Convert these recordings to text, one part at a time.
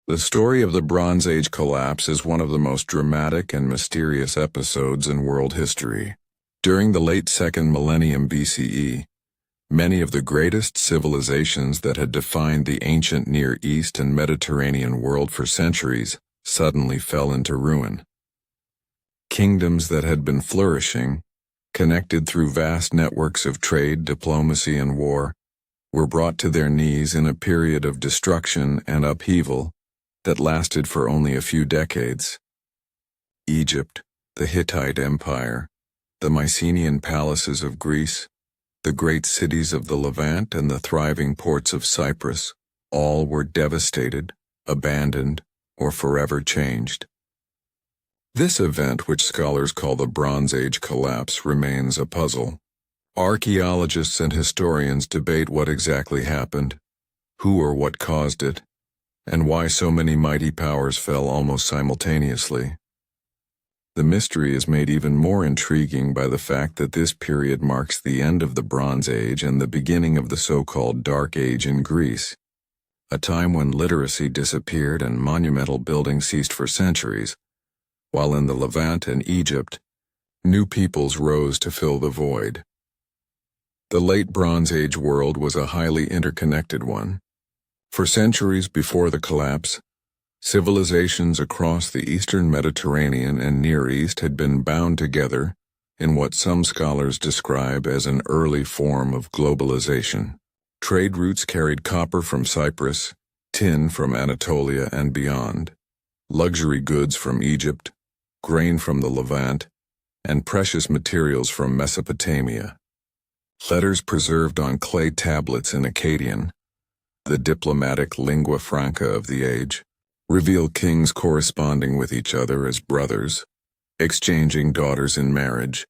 The story of the Bronze Age collapse is one of the most dramatic and mysterious episodes in world history. During the late 2nd millennium BCE, many of the greatest civilizations that had defined the ancient Near East and Mediterranean world for centuries suddenly fell into ruin. Kingdoms that had been flourishing, connected through vast networks of trade, diplomacy, and war, were brought to their knees in a period of destruction and upheaval that lasted for only a few decades. Egypt, the Hittite Empire, the Mycenaean palaces of Greece, the great cities of the Levant and the thriving ports of Cyprus, all were devastated, abandoned, or forever changed. This event, which scholars call the Bronze Age collapse, remains a puzzle. Archaeologists and historians debate what exactly happened, who or what caused it, and why so many mighty powers fell almost simultaneously. The mystery is made even more intriguing by the fact that this period marks the end of the Bronze Age and the beginning of the so-called Dark Age in Greece, a time when literacy disappeared and monumental building ceased for centuries, while in the Levant and Egypt, new peoples rose to fill the void. The late Bronze Age world was a highly interconnected one. For centuries before the collapse, civilizations across the eastern Mediterranean and Near East had been bound together in what some scholars describe as an early form of globalization. Trade routes carried copper from Cyprus, tin from Anatolia and beyond, luxury goods from Egypt, grain from the Levant, and precious materials from Mesopotamia. Letters preserved on clay tablets in Akkadian, the diplomatic lingua franca of the age, reveal kings corresponding with each other as brothers, exchanging daughters in marriage,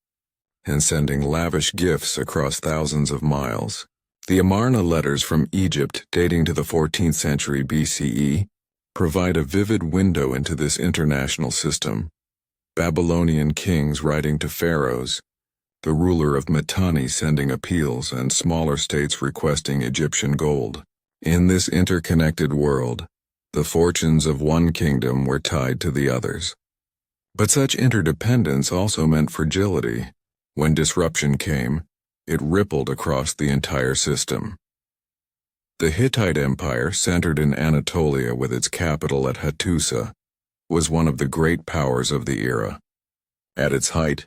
and sending lavish gifts across thousands of miles. The Amarna letters from Egypt, dating to the 14th century BCE, provide a vivid window into this international system. Babylonian kings writing to pharaohs, the ruler of Mitanni sending appeals, and smaller states requesting Egyptian gold. In this interconnected world, the fortunes of one kingdom were tied to the others. But such interdependence also meant fragility. When disruption came, it rippled across the entire system. The Hittite Empire, centered in Anatolia with its capital at Hattusa, was one of the great powers of the era. At its height,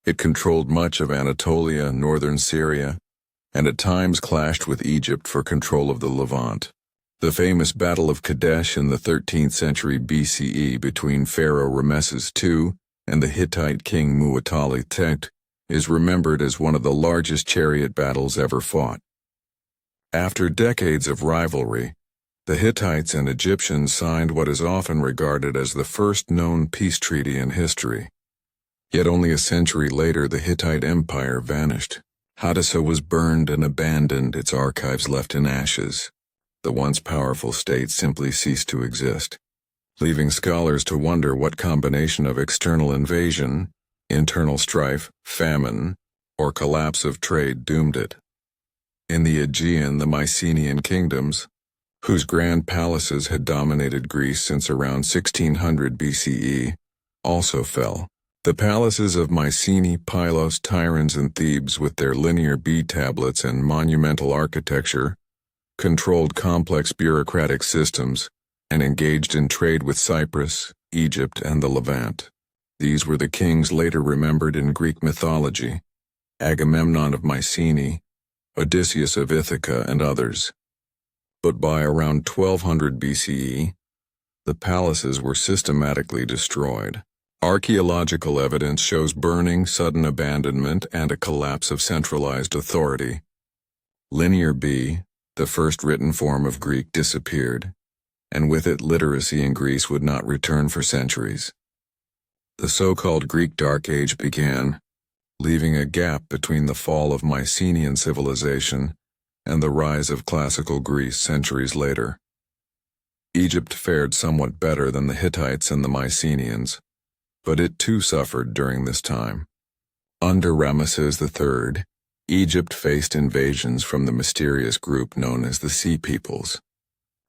it controlled much of Anatolia, northern Syria, and at times clashed with Egypt for control of the Levant. The famous Battle of Kadesh in the 13th century BCE between Pharaoh Rameses II and the Hittite king Muwatalli Techt is remembered as one of the largest chariot battles ever fought. After decades of rivalry, the Hittites and Egyptians signed what is often regarded as the first known peace treaty in history. Yet only a century later the Hittite Empire vanished. Hattusa was burned and abandoned, its archives left in ashes. The once powerful state simply ceased to exist, leaving scholars to wonder what combination of external invasion, internal strife, famine, or collapse of trade doomed it. In the Aegean, the Mycenaean kingdoms, whose grand palaces had dominated Greece since around 1600 BCE, also fell. The palaces of Mycenae, Pylos, Tiryns, and Thebes, with their linear bead tablets and monumental architecture, controlled complex bureaucratic systems and engaged in trade with Cyprus, Egypt, and the Levant. These were the kings later remembered in Greek mythology: Agamemnon of Mycenae, Odysseus of Ithaca, and others. But by around 1200 BCE, the palaces were systematically destroyed. Archaeological evidence shows burning, sudden abandonment, and a collapse of centralized authority. Linear B, the first written form of Greek, disappeared, and with it literacy in Greece would not return for centuries. The so-called Greek Dark Age began, leaving a gap between the fall of Mycenaean civilization and the rise of classical Greece centuries later. Egypt fared somewhat better than the Hittites and the Mycenaeans, but it too suffered during this time. Under Ramesses III, Egypt faced invasions from the mysterious group known as the Sea Peoples.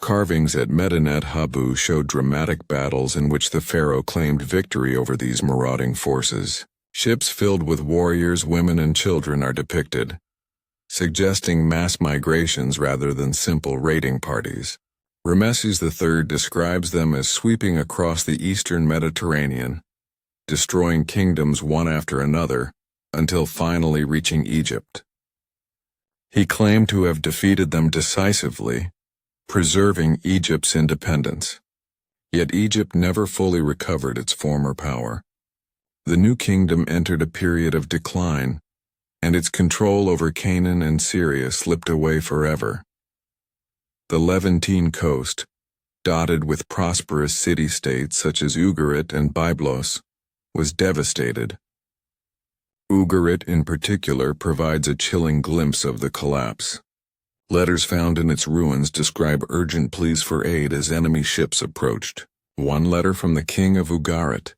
Carvings at Medinet Habu showed dramatic battles in which the pharaoh claimed victory over these marauding forces. Ships filled with warriors, women, and children are depicted, suggesting mass migrations rather than simple raiding parties. Ramesses III describes them as sweeping across the eastern Mediterranean, destroying kingdoms one after another, until finally reaching Egypt. He claimed to have defeated them decisively, preserving Egypt's independence. Yet Egypt never fully recovered its former power. The new kingdom entered a period of decline, and its control over Canaan and Syria slipped away forever. The Levantine coast, dotted with prosperous city-states such as Ugarit and Byblos, was devastated. Ugarit in particular provides a chilling glimpse of the collapse. Letters found in its ruins describe urgent pleas for aid as enemy ships approached. One letter from the king of Ugarit,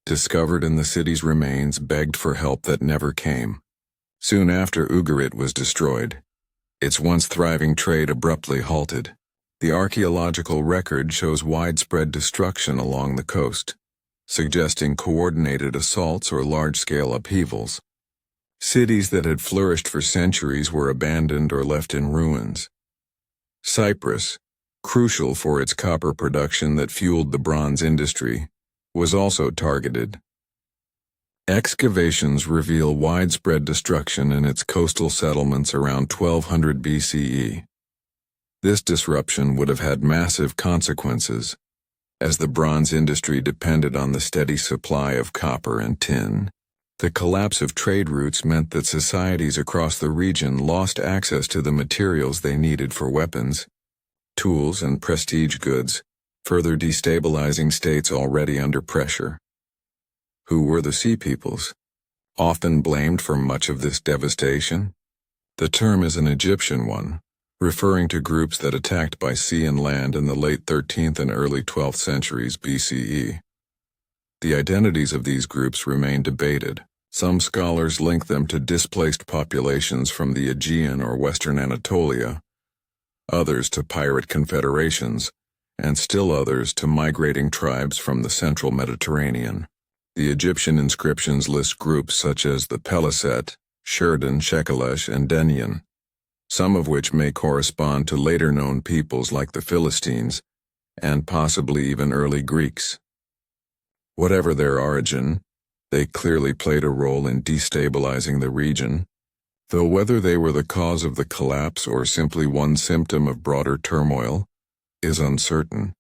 discovered in the city's remains, begged for help that never came. Soon after Ugarit was destroyed, its once thriving trade abruptly halted. The archaeological record shows widespread destruction along the coast, suggesting coordinated assaults or large-scale upheavals. Cities that had flourished for centuries were abandoned or left in ruins. Cyprus, crucial for its copper production that fueled the bronze industry, was also targeted. Excavations reveal widespread destruction in its coastal settlements around 1200 BCE. This disruption would have had massive consequences, as the bronze industry depended on the steady supply of copper and tin. The collapse of trade routes meant that societies across the region lost access to the materials they needed for weapons, tools, and prestige goods, further destabilizing states already under pressure. Who were the Sea Peoples, often blamed for much of this devastation? The term is an Egyptian one, referring to groups that attacked by sea and land in the late 13th and early 12th centuries BCE. The identities of these groups remain debated. Some scholars link them to displaced populations from the Aegean or Western Anatolia, others to pirate confederations, and still others to migrating tribes from the central Mediterranean. The Egyptian inscriptions list groups such as the Peliset, Sheridan, Shekelesh, and Denian, some of which may correspond to later-known peoples like the Philistines, and possibly even early Greeks. Whatever their origin, they clearly played a role in destabilizing the region, though whether they were the cause of the collapse or simply one symptom of broader turmoil is uncertain.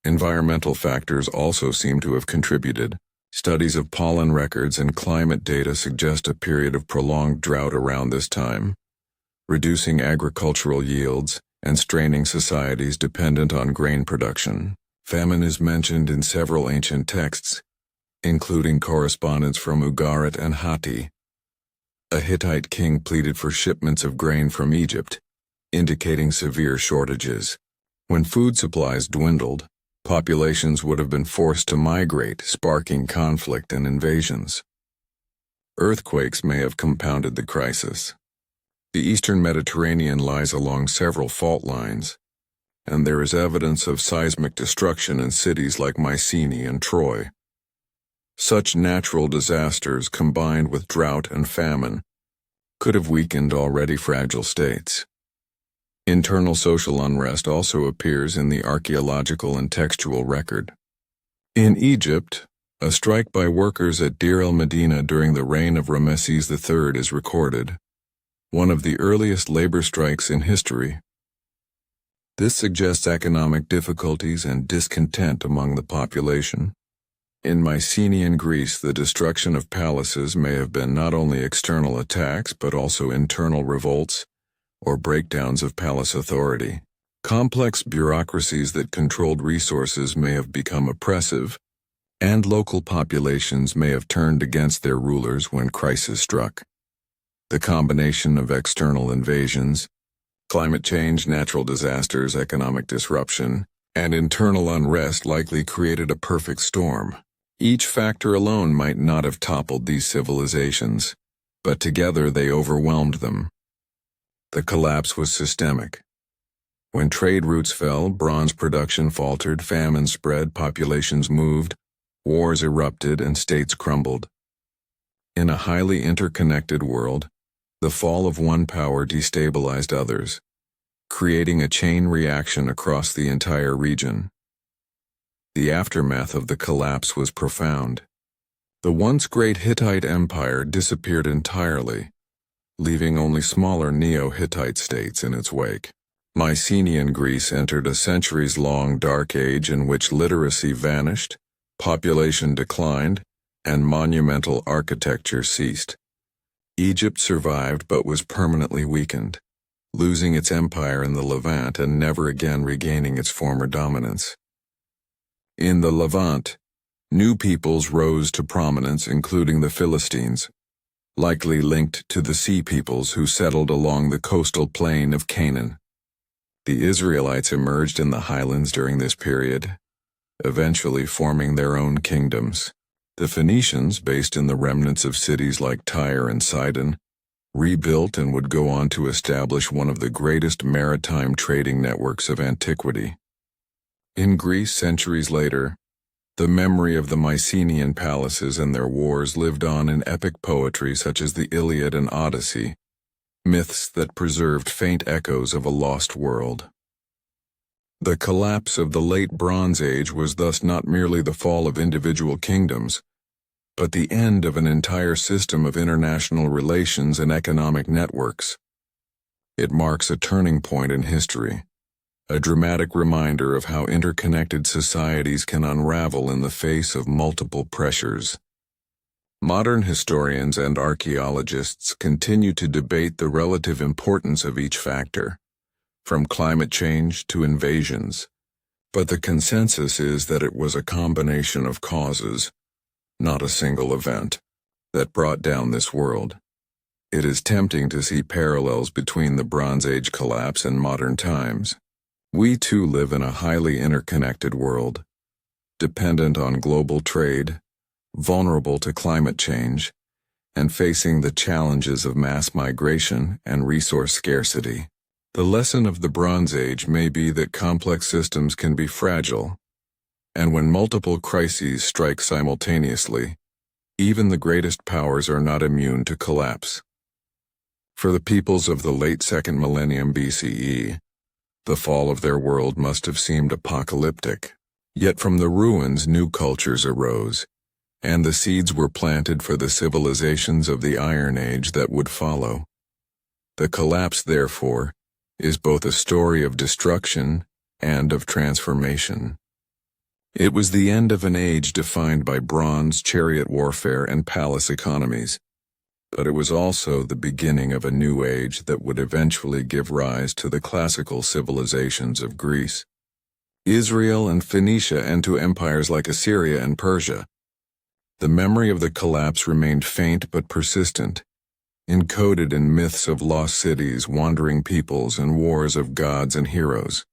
Environmental factors also seem to have contributed. Studies of pollen records and climate data suggest a period of prolonged drought around this time, reducing agricultural yields and straining societies dependent on grain production. Famine is mentioned in several ancient texts, including correspondence from Ugarit and Hatti. A Hittite king pleaded for shipments of grain from Egypt, indicating severe shortages. When food supplies dwindled, populations would have been forced to migrate, sparking conflict and invasions. Earthquakes may have compounded the crisis. The eastern Mediterranean lies along several fault lines, and there is evidence of seismic destruction in cities like Mycenae and Troy. Such natural disasters, combined with drought and famine, could have weakened already fragile states. Internal social unrest also appears in the archaeological and textual record. In Egypt, a strike by workers at Deir el-Medina during the reign of Ramesses III is recorded, one of the earliest labor strikes in history. This suggests economic difficulties and discontent among the population. In Mycenaean Greece, the destruction of palaces may have been not only external attacks but also internal revolts or breakdowns of palace authority. Complex bureaucracies that controlled resources may have become oppressive, and local populations may have turned against their rulers when crisis struck. The combination of external invasions, climate change, natural disasters, economic disruption, and internal unrest likely created a perfect storm. Each factor alone might not have toppled these civilizations, but together they overwhelmed them. The collapse was systemic. When trade routes fell, bronze production faltered, famine spread, populations moved, wars erupted, and states crumbled. In a highly interconnected world, the fall of one power destabilized others, creating a chain reaction across the entire region. The aftermath of the collapse was profound. The once great Hittite Empire disappeared entirely, leaving only smaller Neo-Hittite states in its wake. Mycenaean Greece entered a centuries-long dark age in which literacy vanished, population declined, and monumental architecture ceased. Egypt survived but was permanently weakened, losing its empire in the Levant and never again regaining its former dominance. In the Levant, new peoples rose to prominence, including the Philistines, likely linked to the Sea Peoples who settled along the coastal plain of Canaan. The Israelites emerged in the highlands during this period, eventually forming their own kingdoms. The Phoenicians, based in the remnants of cities like Tyre and Sidon, rebuilt and would go on to establish one of the greatest maritime trading networks of antiquity. In Greece, centuries later, the memory of the Mycenaean palaces and their wars lived on in epic poetry such as the Iliad and Odyssey, myths that preserved faint echoes of a lost world. The collapse of the Late Bronze Age was thus not merely the fall of individual kingdoms, but the end of an entire system of international relations and economic networks. It marks a turning point in history, a dramatic reminder of how interconnected societies can unravel in the face of multiple pressures. Modern historians and archaeologists continue to debate the relative importance of each factor, from climate change to invasions, but the consensus is that it was a combination of causes, not a single event, that brought down this world. It is tempting to see parallels between the Bronze Age collapse and modern times. We too live in a highly interconnected world, dependent on global trade, vulnerable to climate change, and facing the challenges of mass migration and resource scarcity. The lesson of the Bronze Age may be that complex systems can be fragile, and when multiple crises strike simultaneously, even the greatest powers are not immune to collapse. For the peoples of the late second millennium BCE, the fall of their world must have seemed apocalyptic. Yet from the ruins new cultures arose, and the seeds were planted for the civilizations of the Iron Age that would follow. The collapse, therefore, is both a story of destruction and of transformation. It was the end of an age defined by bronze, chariot warfare, and palace economies, but it was also the beginning of a new age that would eventually give rise to the classical civilizations of Greece, Israel, and Phoenicia, and to empires like Assyria and Persia. The memory of the collapse remained faint but persistent, encoded in myths of lost cities, wandering peoples, and wars of gods and heroes.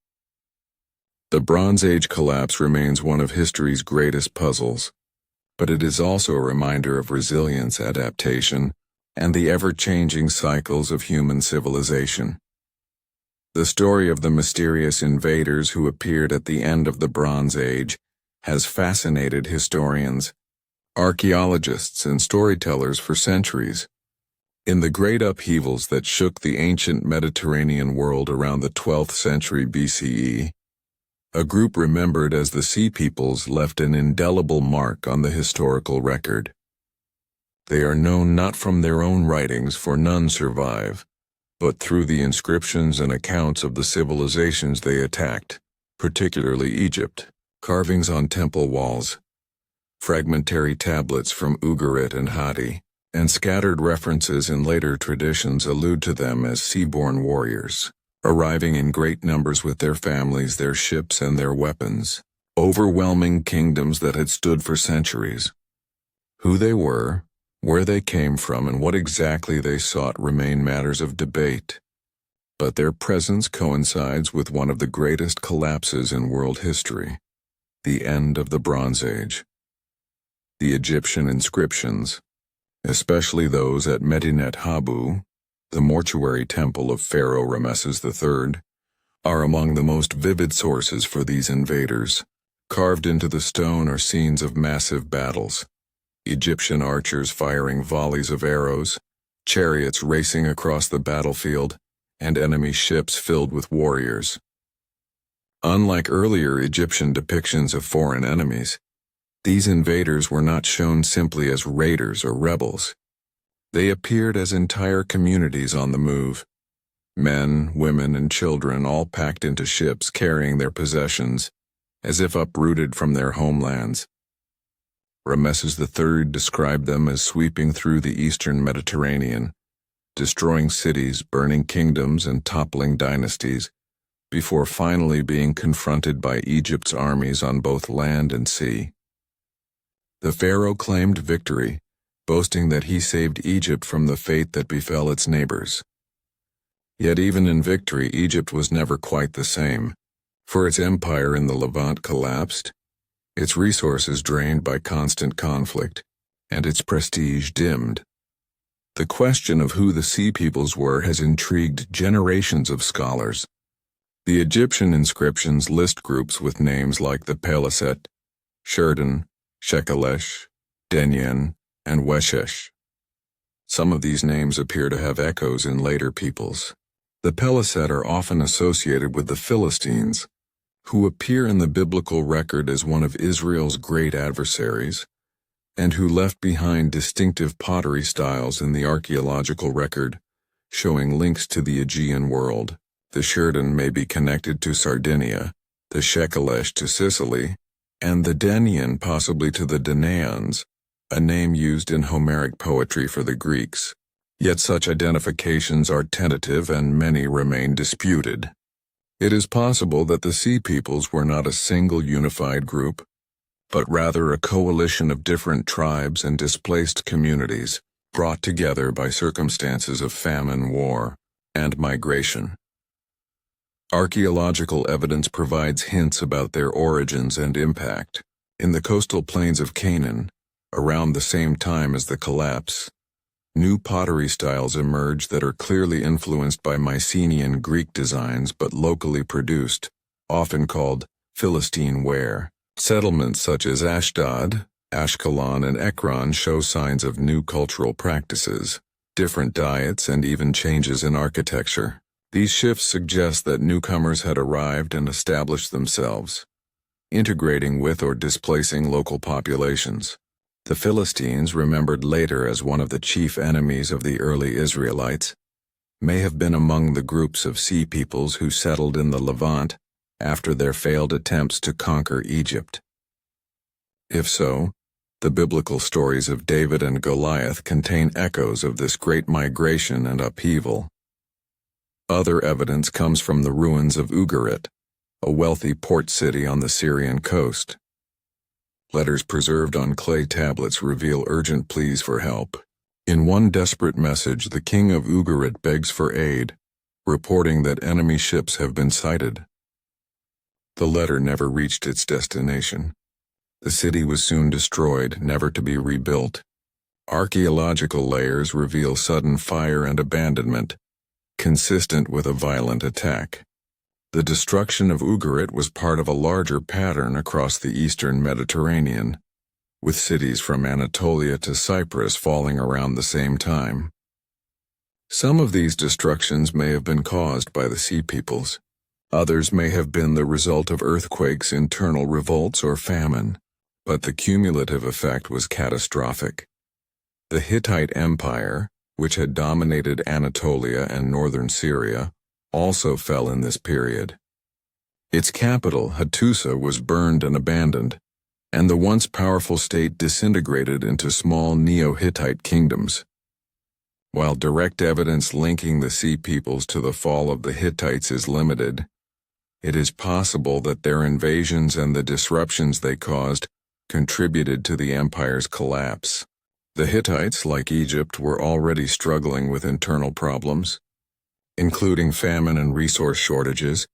The Bronze Age collapse remains one of history's greatest puzzles, but it is also a reminder of resilience, adaptation, and the ever-changing cycles of human civilization. The story of the mysterious invaders who appeared at the end of the Bronze Age has fascinated historians, archaeologists, and storytellers for centuries. In the great upheavals that shook the ancient Mediterranean world around the 12th century BCE, a group remembered as the Sea Peoples left an indelible mark on the historical record. They are known not from their own writings, for none survive, but through the inscriptions and accounts of the civilizations they attacked, particularly Egypt, carvings on temple walls, fragmentary tablets from Ugarit and Hatti, and scattered references in later traditions allude to them as seaborne warriors, arriving in great numbers with their families, their ships, and their weapons, overwhelming kingdoms that had stood for centuries. Who they were, where they came from, and what exactly they sought remain matters of debate, but their presence coincides with one of the greatest collapses in world history, the end of the Bronze Age. The Egyptian inscriptions, especially those at Medinet Habu, the mortuary temple of Pharaoh Ramesses III, are among the most vivid sources for these invaders. Carved into the stone are scenes of massive battles. Egyptian archers firing volleys of arrows, chariots racing across the battlefield, and enemy ships filled with warriors. Unlike earlier Egyptian depictions of foreign enemies, these invaders were not shown simply as raiders or rebels. They appeared as entire communities on the move. Men, women, and children all packed into ships carrying their possessions, as if uprooted from their homelands. Rameses III described them as sweeping through the eastern Mediterranean, destroying cities, burning kingdoms, and toppling dynasties, before finally being confronted by Egypt's armies on both land and sea. The pharaoh claimed victory, boasting that he saved Egypt from the fate that befell its neighbors. Yet even in victory, Egypt was never quite the same, for its empire in the Levant collapsed, its resources drained by constant conflict, and its prestige dimmed. The question of who the Sea Peoples were has intrigued generations of scholars. The Egyptian inscriptions list groups with names like the Peliset, Sherdun, Shekelesh, Denyen, and Weshesh. Some of these names appear to have echoes in later peoples. The Peliset are often associated with the Philistines, who appear in the biblical record as one of Israel's great adversaries, and who left behind distinctive pottery styles in the archaeological record, showing links to the Aegean world. The Sherdun may be connected to Sardinia, the Shekelesh to Sicily, and the Denyen possibly to the Danaans, a name used in Homeric poetry for the Greeks. Yet such identifications are tentative and many remain disputed. It is possible that the Sea Peoples were not a single unified group, but rather a coalition of different tribes and displaced communities, brought together by circumstances of famine, war, and migration. Archaeological evidence provides hints about their origins and impact. In the coastal plains of Canaan, around the same time as the collapse, new pottery styles emerge that are clearly influenced by Mycenaean Greek designs but locally produced, often called Philistine ware. Settlements such as Ashdod, Ashkelon, and Ekron show signs of new cultural practices, different diets, and even changes in architecture. These shifts suggest that newcomers had arrived and established themselves, integrating with or displacing local populations. The Philistines, remembered later as one of the chief enemies of the early Israelites, may have been among the groups of Sea Peoples who settled in the Levant after their failed attempts to conquer Egypt. If so, the biblical stories of David and Goliath contain echoes of this great migration and upheaval. Other evidence comes from the ruins of Ugarit, a wealthy port city on the Syrian coast. Letters preserved on clay tablets reveal urgent pleas for help. In one desperate message, the king of Ugarit begs for aid, reporting that enemy ships have been sighted. The letter never reached its destination. The city was soon destroyed, never to be rebuilt. Archaeological layers reveal sudden fire and abandonment, consistent with a violent attack. The destruction of Ugarit was part of a larger pattern across the eastern Mediterranean, with cities from Anatolia to Cyprus falling around the same time. Some of these destructions may have been caused by the Sea Peoples. Others may have been the result of earthquakes, internal revolts, or famine, but the cumulative effect was catastrophic. The Hittite Empire, which had dominated Anatolia and northern Syria, also fell in this period. Its capital, Hattusa, was burned and abandoned, and the once powerful state disintegrated into small Neo-Hittite kingdoms. While direct evidence linking the Sea Peoples to the fall of the Hittites is limited, it is possible that their invasions and the disruptions they caused contributed to the empire's collapse. The Hittites, like Egypt, were already struggling with internal problems, including famine and resource shortages,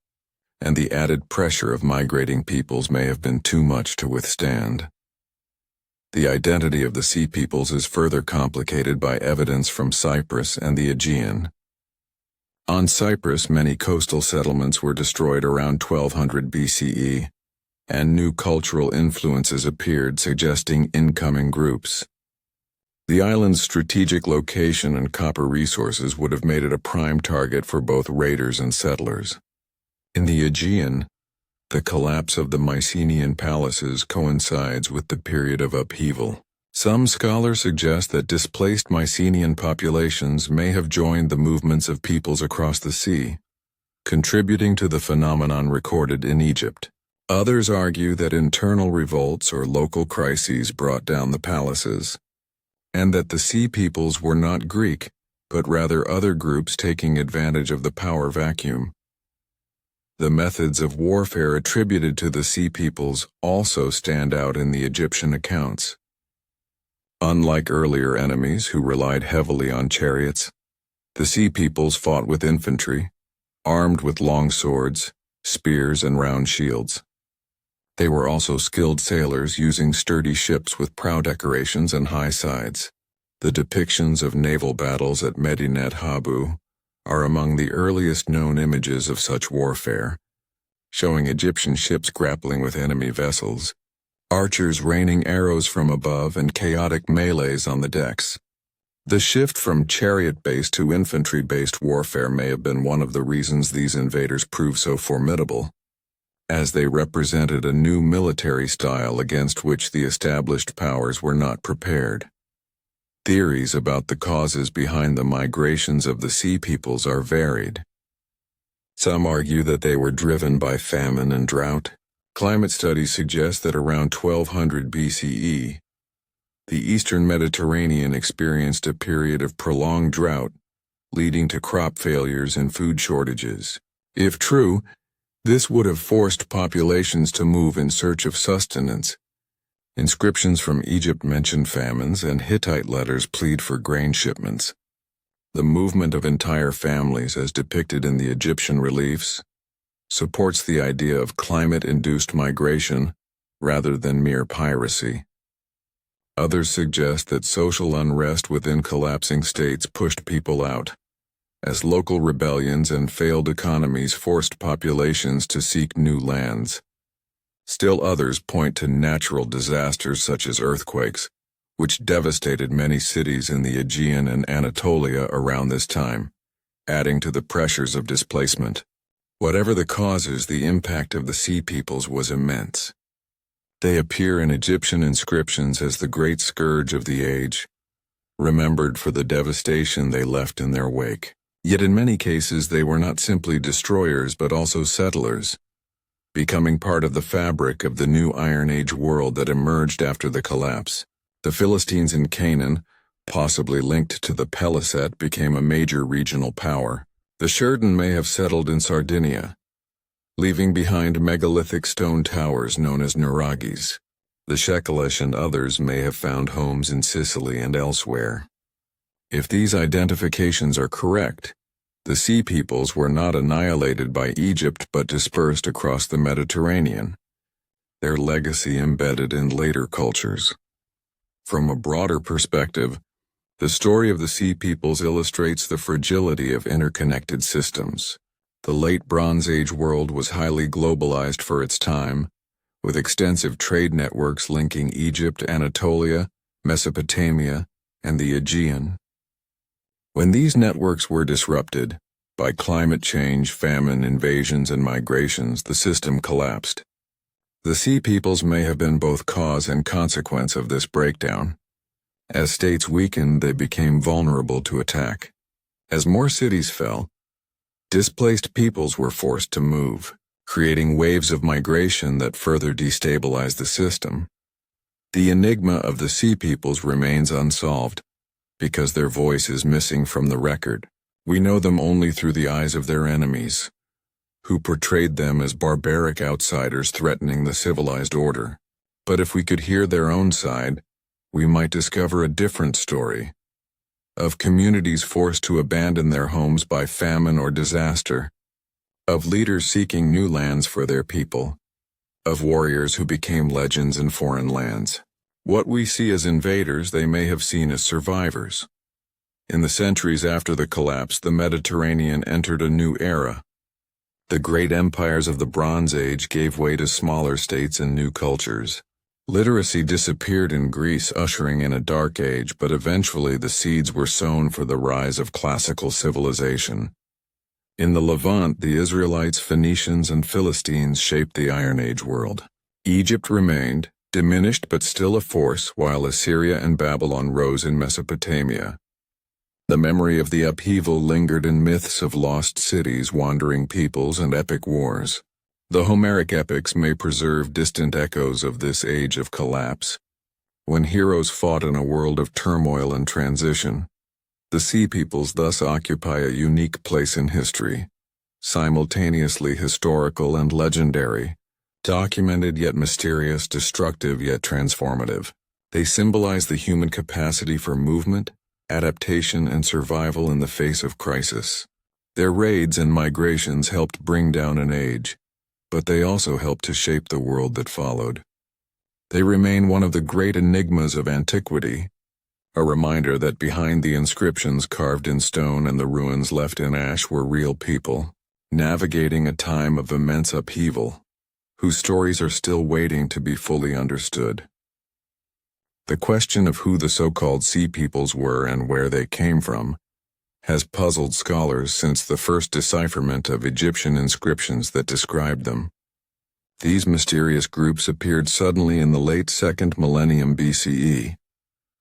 and the added pressure of migrating peoples may have been too much to withstand. The identity of the Sea Peoples is further complicated by evidence from Cyprus and the Aegean. On Cyprus, many coastal settlements were destroyed around 1200 BCE, and new cultural influences appeared suggesting incoming groups. The island's strategic location and copper resources would have made it a prime target for both raiders and settlers. In the Aegean, the collapse of the Mycenaean palaces coincides with the period of upheaval. Some scholars suggest that displaced Mycenaean populations may have joined the movements of peoples across the sea, contributing to the phenomenon recorded in Egypt. Others argue that internal revolts or local crises brought down the palaces, and that the sea peoples were not Greek, but rather other groups taking advantage of the power vacuum. The methods of warfare attributed to the sea peoples also stand out in the Egyptian accounts. Unlike earlier enemies who relied heavily on chariots, the sea peoples fought with infantry, armed with long swords, spears, and round shields. They were also skilled sailors using sturdy ships with prow decorations and high sides. The depictions of naval battles at Medinet Habu are among the earliest known images of such warfare, showing Egyptian ships grappling with enemy vessels, archers raining arrows from above, and chaotic melees on the decks. The shift from chariot-based to infantry-based warfare may have been one of the reasons these invaders proved so formidable, as they represented a new military style against which the established powers were not prepared. Theories about the causes behind the migrations of the sea peoples are varied. Some argue that they were driven by famine and drought. Climate studies suggest that around 1200 BCE, the eastern Mediterranean experienced a period of prolonged drought, leading to crop failures and food shortages. If true, this would have forced populations to move in search of sustenance. Inscriptions from Egypt mention famines, and Hittite letters plead for grain shipments. The movement of entire families, as depicted in the Egyptian reliefs, supports the idea of climate-induced migration rather than mere piracy. Others suggest that social unrest within collapsing states pushed people out, as local rebellions and failed economies forced populations to seek new lands. Still others point to natural disasters such as earthquakes, which devastated many cities in the Aegean and Anatolia around this time, adding to the pressures of displacement. Whatever the causes, the impact of the sea peoples was immense. They appear in Egyptian inscriptions as the great scourge of the age, remembered for the devastation they left in their wake. Yet in many cases they were not simply destroyers but also settlers, becoming part of the fabric of the new Iron Age world that emerged after the collapse. The Philistines in Canaan, possibly linked to the Peliset, became a major regional power. The Shurden may have settled in Sardinia, leaving behind megalithic stone towers known as nuragis. The Shekelesh and others may have found homes in Sicily and elsewhere. If these identifications are correct, the sea peoples were not annihilated by Egypt but dispersed across the Mediterranean, their legacy embedded in later cultures. From a broader perspective, the story of the sea peoples illustrates the fragility of interconnected systems. The late Bronze Age world was highly globalized for its time, with extensive trade networks linking Egypt, Anatolia, Mesopotamia, and the Aegean. When these networks were disrupted by climate change, famine, invasions, and migrations, the system collapsed. The sea peoples may have been both cause and consequence of this breakdown. As states weakened, they became vulnerable to attack. As more cities fell, displaced peoples were forced to move, creating waves of migration that further destabilized the system. The enigma of the sea peoples remains unsolved, because their voice is missing from the record. We know them only through the eyes of their enemies, who portrayed them as barbaric outsiders threatening the civilized order. But if we could hear their own side, we might discover a different story, of communities forced to abandon their homes by famine or disaster, of leaders seeking new lands for their people, of warriors who became legends in foreign lands. What we see as invaders they may have seen as survivors. In the centuries after the collapse, the Mediterranean entered a new era. The great empires of the Bronze Age gave way to smaller states and new cultures. Literacy disappeared in Greece, ushering in a dark age, but eventually the seeds were sown for the rise of classical civilization. In the Levant, the Israelites, Phoenicians, and Philistines shaped the Iron Age world. Egypt remained, diminished but still a force, while Assyria and Babylon rose in Mesopotamia. The memory of the upheaval lingered in myths of lost cities, wandering peoples, and epic wars. The Homeric epics may preserve distant echoes of this age of collapse, when heroes fought in a world of turmoil and transition. The Sea Peoples thus occupy a unique place in history, simultaneously historical and legendary, documented yet mysterious, destructive yet transformative. They symbolize the human capacity for movement, adaptation, and survival in the face of crisis. Their raids and migrations helped bring down an age, but they also helped to shape the world that followed. They remain one of the great enigmas of antiquity, a reminder that behind the inscriptions carved in stone and the ruins left in ash were real people, navigating a time of immense upheaval, whose stories are still waiting to be fully understood. The question of who the so-called Sea Peoples were and where they came from has puzzled scholars since the first decipherment of Egyptian inscriptions that described them. These mysterious groups appeared suddenly in the late 2nd millennium BCE,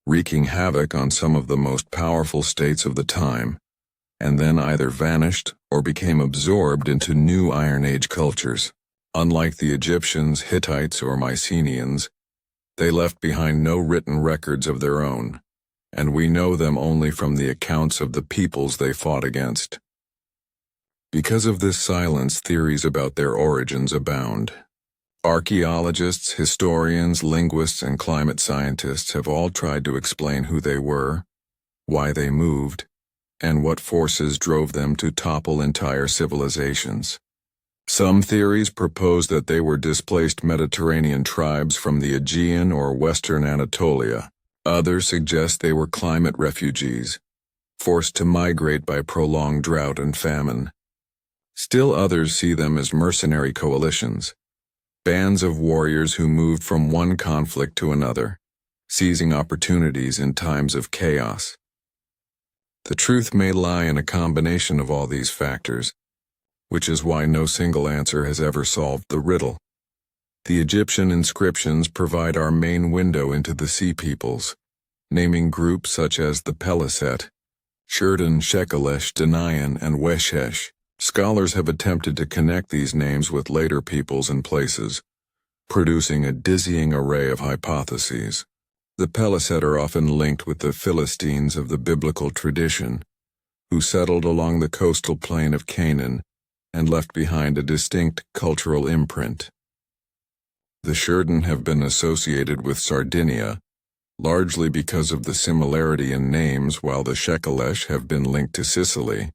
wreaking havoc on some of the most powerful states of the time, and then either vanished or became absorbed into new Iron Age cultures. Unlike the Egyptians, Hittites, or Mycenaeans, they left behind no written records of their own, and we know them only from the accounts of the peoples they fought against. Because of this silence, theories about their origins abound. Archaeologists, historians, linguists, and climate scientists have all tried to explain who they were, why they moved, and what forces drove them to topple entire civilizations. Some theories propose that they were displaced Mediterranean tribes from the Aegean or Western Anatolia. Others suggest they were climate refugees, forced to migrate by prolonged drought and famine. Still others see them as mercenary coalitions, bands of warriors who moved from one conflict to another, seizing opportunities in times of chaos. The truth may lie in a combination of all these factors, which is why no single answer has ever solved the riddle. The Egyptian inscriptions provide our main window into the Sea Peoples, naming groups such as the Peliset, Shurdan, Shekelesh, Danayan, and Weshesh. Scholars have attempted to connect these names with later peoples and places, producing a dizzying array of hypotheses. The Peliset are often linked with the Philistines of the biblical tradition, who settled along the coastal plain of Canaan and left behind a distinct cultural imprint. The Shurdan have been associated with Sardinia, largely because of the similarity in names, while the Shekelesh have been linked to Sicily.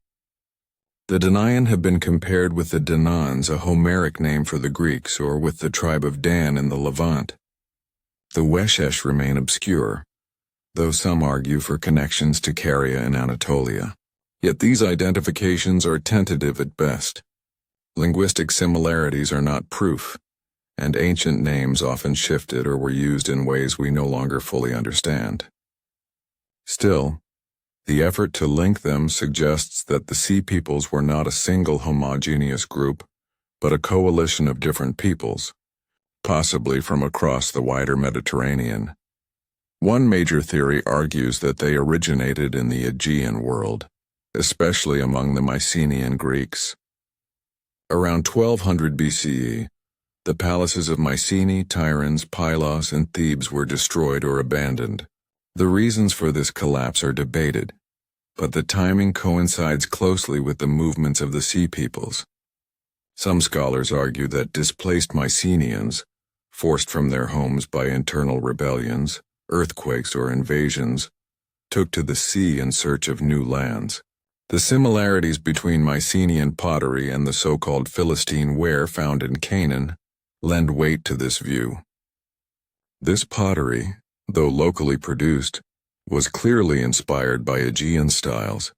The Danayan have been compared with the Danans, a Homeric name for the Greeks, or with the tribe of Dan in the Levant. The Weshesh remain obscure, though some argue for connections to Caria in Anatolia. Yet these identifications are tentative at best. Linguistic similarities are not proof, and ancient names often shifted or were used in ways we no longer fully understand. Still, the effort to link them suggests that the Sea Peoples were not a single homogeneous group, but a coalition of different peoples, possibly from across the wider Mediterranean. One major theory argues that they originated in the Aegean world, especially among the Mycenaean Greeks. Around 1200 BCE, the palaces of Mycenae, Tiryns, Pylos, and Thebes were destroyed or abandoned. The reasons for this collapse are debated, but the timing coincides closely with the movements of the Sea Peoples. Some scholars argue that displaced Mycenaeans, forced from their homes by internal rebellions, earthquakes, or invasions, took to the sea in search of new lands. The similarities between Mycenaean pottery and the so-called Philistine ware found in Canaan lend weight to this view. This pottery, though locally produced, was clearly inspired by Aegean styles,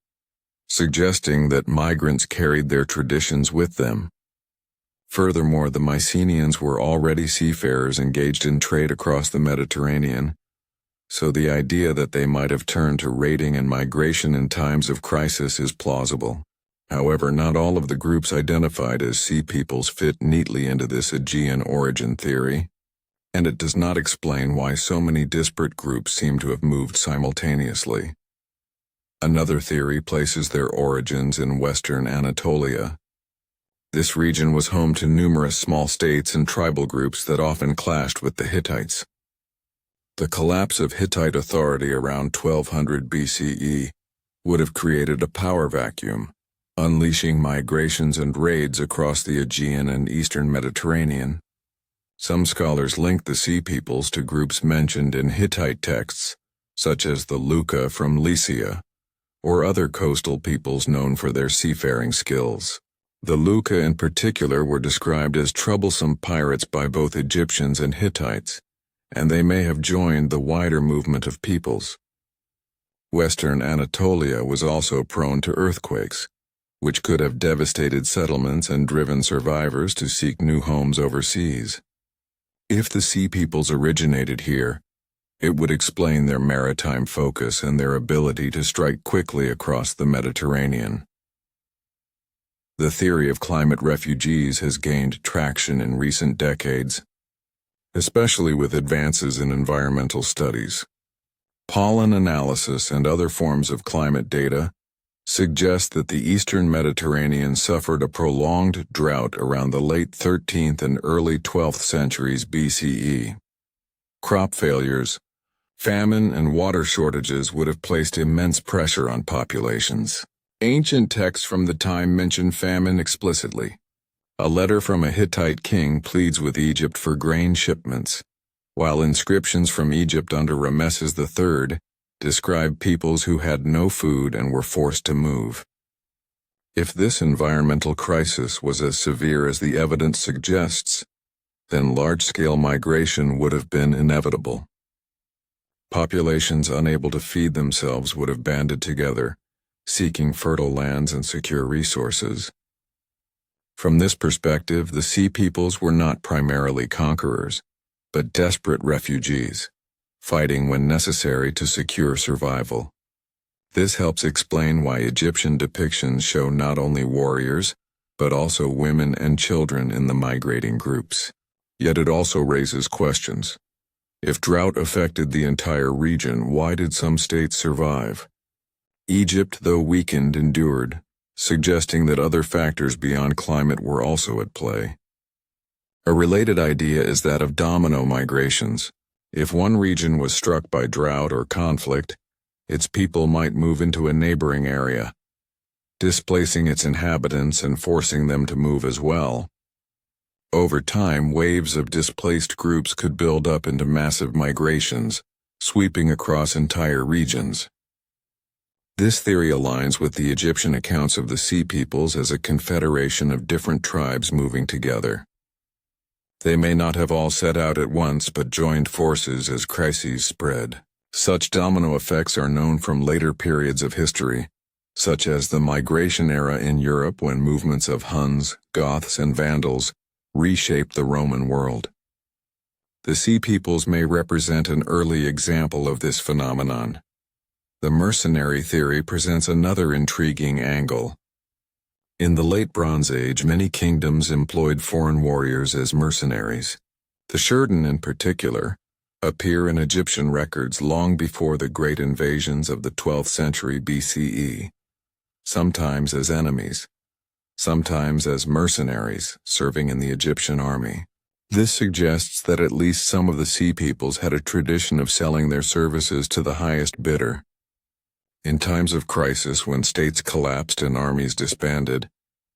suggesting that migrants carried their traditions with them. Furthermore, the Mycenaeans were already seafarers engaged in trade across the Mediterranean, so the idea that they might have turned to raiding and migration in times of crisis is plausible. However, not all of the groups identified as sea peoples fit neatly into this Aegean origin theory, and it does not explain why so many disparate groups seem to have moved simultaneously. Another theory places their origins in western Anatolia. This region was home to numerous small states and tribal groups that often clashed with the Hittites. The collapse of Hittite authority around 1200 BCE would have created a power vacuum, unleashing migrations and raids across the Aegean and eastern Mediterranean. Some scholars link the Sea Peoples to groups mentioned in Hittite texts, such as the Luca from Lycia, or other coastal peoples known for their seafaring skills. The Luca in particular were described as troublesome pirates by both Egyptians and Hittites, and they may have joined the wider movement of peoples. Western Anatolia was also prone to earthquakes, which could have devastated settlements and driven survivors to seek new homes overseas. If the Sea Peoples originated here, it would explain their maritime focus and their ability to strike quickly across the Mediterranean. The theory of climate refugees has gained traction in recent decades, especially with advances in environmental studies. Pollen analysis and other forms of climate data suggest that the eastern Mediterranean suffered a prolonged drought around the late 13th and early 12th centuries BCE. Crop failures, famine, and water shortages would have placed immense pressure on populations. Ancient texts from the time mention famine explicitly. A letter from a Hittite king pleads with Egypt for grain shipments, while inscriptions from Egypt under Ramesses III describe peoples who had no food and were forced to move. If this environmental crisis was as severe as the evidence suggests, then large-scale migration would have been inevitable. Populations unable to feed themselves would have banded together, seeking fertile lands and secure resources. From this perspective, the Sea Peoples were not primarily conquerors, but desperate refugees, fighting when necessary to secure survival. This helps explain why Egyptian depictions show not only warriors, but also women and children in the migrating groups. Yet it also raises questions. If drought affected the entire region, why did some states survive? Egypt, though weakened, endured, suggesting that other factors beyond climate were also at play. A related idea is that of domino migrations. If one region was struck by drought or conflict, its people might move into a neighboring area, displacing its inhabitants and forcing them to move as well. Over time, waves of displaced groups could build up into massive migrations, sweeping across entire regions. This theory aligns with the Egyptian accounts of the Sea Peoples as a confederation of different tribes moving together. They may not have all set out at once but joined forces as crises spread. Such domino effects are known from later periods of history, such as the migration era in Europe when movements of Huns, Goths, and Vandals reshaped the Roman world. The Sea Peoples may represent an early example of this phenomenon. The mercenary theory presents another intriguing angle. In the late Bronze Age, many kingdoms employed foreign warriors as mercenaries. The Shurden, in particular, appear in Egyptian records long before the great invasions of the 12th century BCE, sometimes as enemies, sometimes as mercenaries serving in the Egyptian army. This suggests that at least some of the Sea Peoples had a tradition of selling their services to the highest bidder. In times of crisis, when states collapsed and armies disbanded,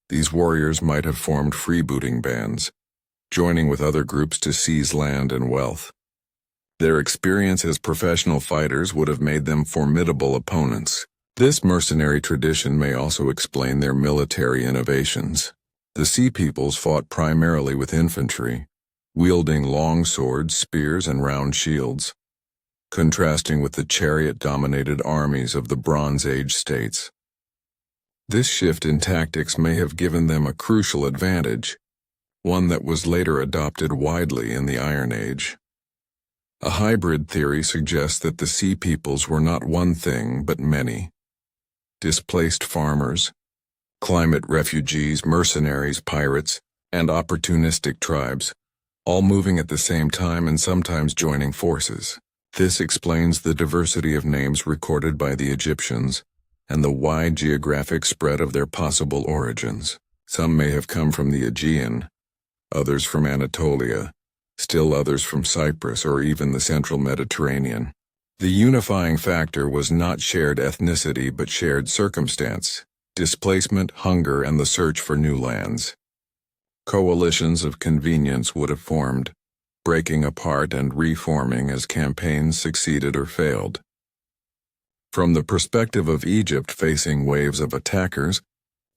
these warriors might have formed freebooting bands, joining with other groups to seize land and wealth. Their experience as professional fighters would have made them formidable opponents. This mercenary tradition may also explain their military innovations. The Sea Peoples fought primarily with infantry, wielding long swords, spears, and round shields. contrasting with the chariot-dominated armies of the Bronze Age states. This shift in tactics may have given them a crucial advantage, one that was later adopted widely in the Iron Age. A hybrid theory suggests that the Sea Peoples were not one thing but many. Displaced farmers, climate refugees, mercenaries, pirates, and opportunistic tribes, all moving at the same time and sometimes joining forces. This explains the diversity of names recorded by the Egyptians and the wide geographic spread of their possible origins. Some may have come from the Aegean, others from Anatolia, still others from Cyprus or even the central Mediterranean. The unifying factor was not shared ethnicity but shared circumstance, displacement, hunger, and the search for new lands. Coalitions of convenience would have formed, breaking apart and reforming as campaigns succeeded or failed. From the perspective of Egypt facing waves of attackers,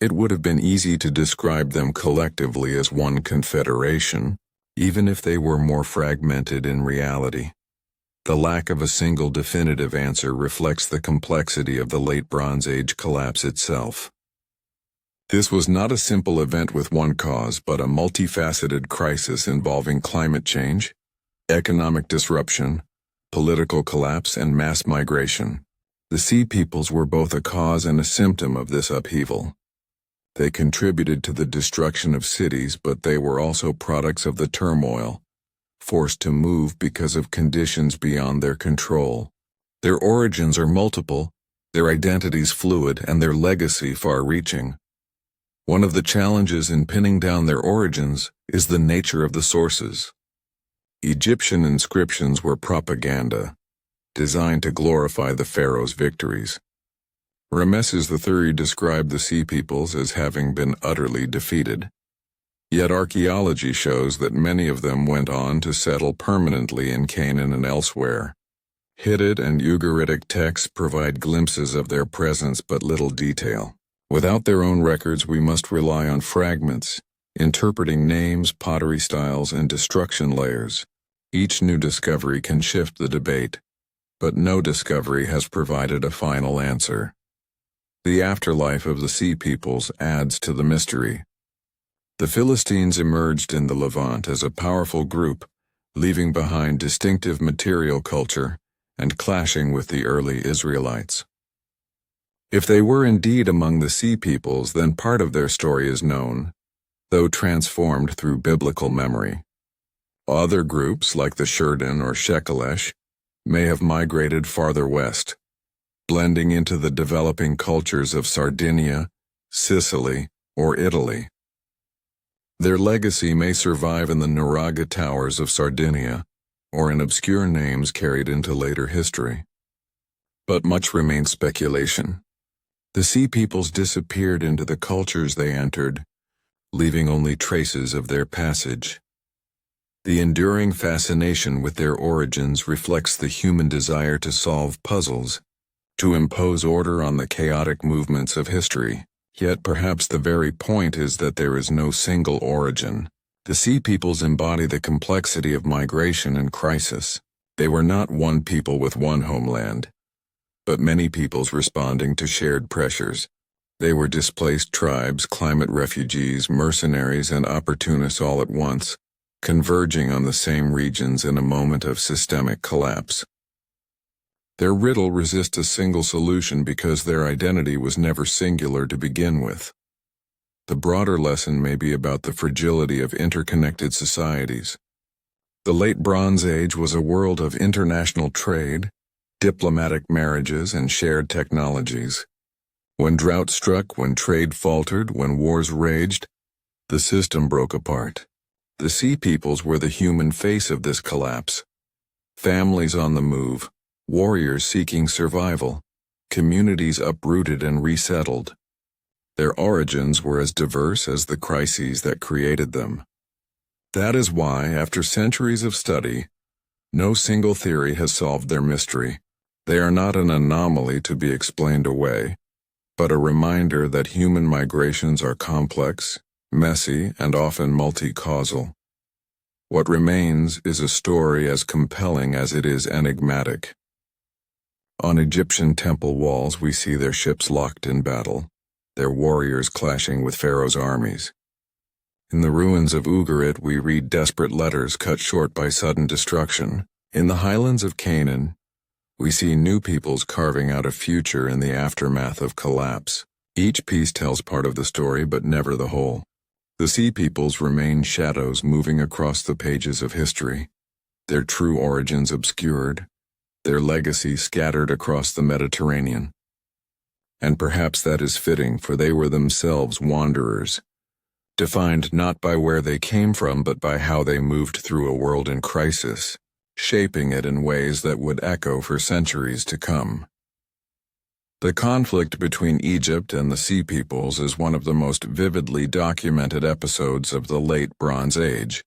it would have been easy to describe them collectively as one confederation, even if they were more fragmented in reality. The lack of a single definitive answer reflects the complexity of the Late Bronze Age collapse itself. This was not a simple event with one cause, but a multifaceted crisis involving climate change, economic disruption, political collapse, and mass migration. The Sea Peoples were both a cause and a symptom of this upheaval. They contributed to the destruction of cities, but they were also products of the turmoil, forced to move because of conditions beyond their control. Their origins are multiple, their identities fluid, and their legacy far-reaching. One of the challenges in pinning down their origins is the nature of the sources. Egyptian inscriptions were propaganda, designed to glorify the pharaoh's victories. Ramesses III described the Sea Peoples as having been utterly defeated. Yet archaeology shows that many of them went on to settle permanently in Canaan and elsewhere. Hittite and Ugaritic texts provide glimpses of their presence but little detail. Without their own records, we must rely on fragments, interpreting names, pottery styles, and destruction layers. Each new discovery can shift the debate, but no discovery has provided a final answer. The afterlife of the Sea Peoples adds to the mystery. The Philistines emerged in the Levant as a powerful group, leaving behind distinctive material culture and clashing with the early Israelites. If they were indeed among the Sea Peoples, then part of their story is known, though transformed through biblical memory. Other groups, like the Shurdan or Shekelesh, may have migrated farther west, blending into the developing cultures of Sardinia, Sicily, or Italy. Their legacy may survive in the Nuraga towers of Sardinia, or in obscure names carried into later history. But much remains speculation. The Sea Peoples disappeared into the cultures they entered, leaving only traces of their passage. The enduring fascination with their origins reflects the human desire to solve puzzles, to impose order on the chaotic movements of history. Yet perhaps the very point is that there is no single origin. The Sea Peoples embody the complexity of migration and crisis. They were not one people with one homeland, but many peoples responding to shared pressures. They were displaced tribes, climate refugees, mercenaries, and opportunists all at once, converging on the same regions in a moment of systemic collapse. Their riddle resists a single solution because their identity was never singular to begin with. The broader lesson may be about the fragility of interconnected societies. The Late Bronze Age was a world of international trade, diplomatic marriages, and shared technologies. When drought struck, when trade faltered, when wars raged, the system broke apart. The Sea Peoples were the human face of this collapse. Families on the move, warriors seeking survival, communities uprooted and resettled. Their origins were as diverse as the crises that created them. That is why, after centuries of study, no single theory has solved their mystery. They are not an anomaly to be explained away, but a reminder that human migrations are complex, messy, and often multi-causal. What remains is a story as compelling as it is enigmatic. On Egyptian temple walls we see their ships locked in battle, their warriors clashing with Pharaoh's armies. In the ruins of Ugarit we read desperate letters cut short by sudden destruction. In the highlands of Canaan, we see new peoples carving out a future in the aftermath of collapse. Each piece tells part of the story but never the whole. The sea peoples remain shadows moving across the pages of history, their true origins obscured, their legacy scattered across the Mediterranean. And perhaps that is fitting, for they were themselves wanderers, defined not by where they came from but by how they moved through a world in crisis, shaping it in ways that would echo for centuries to come. The conflict between Egypt and the Sea Peoples is one of the most vividly documented episodes of the Late Bronze Age,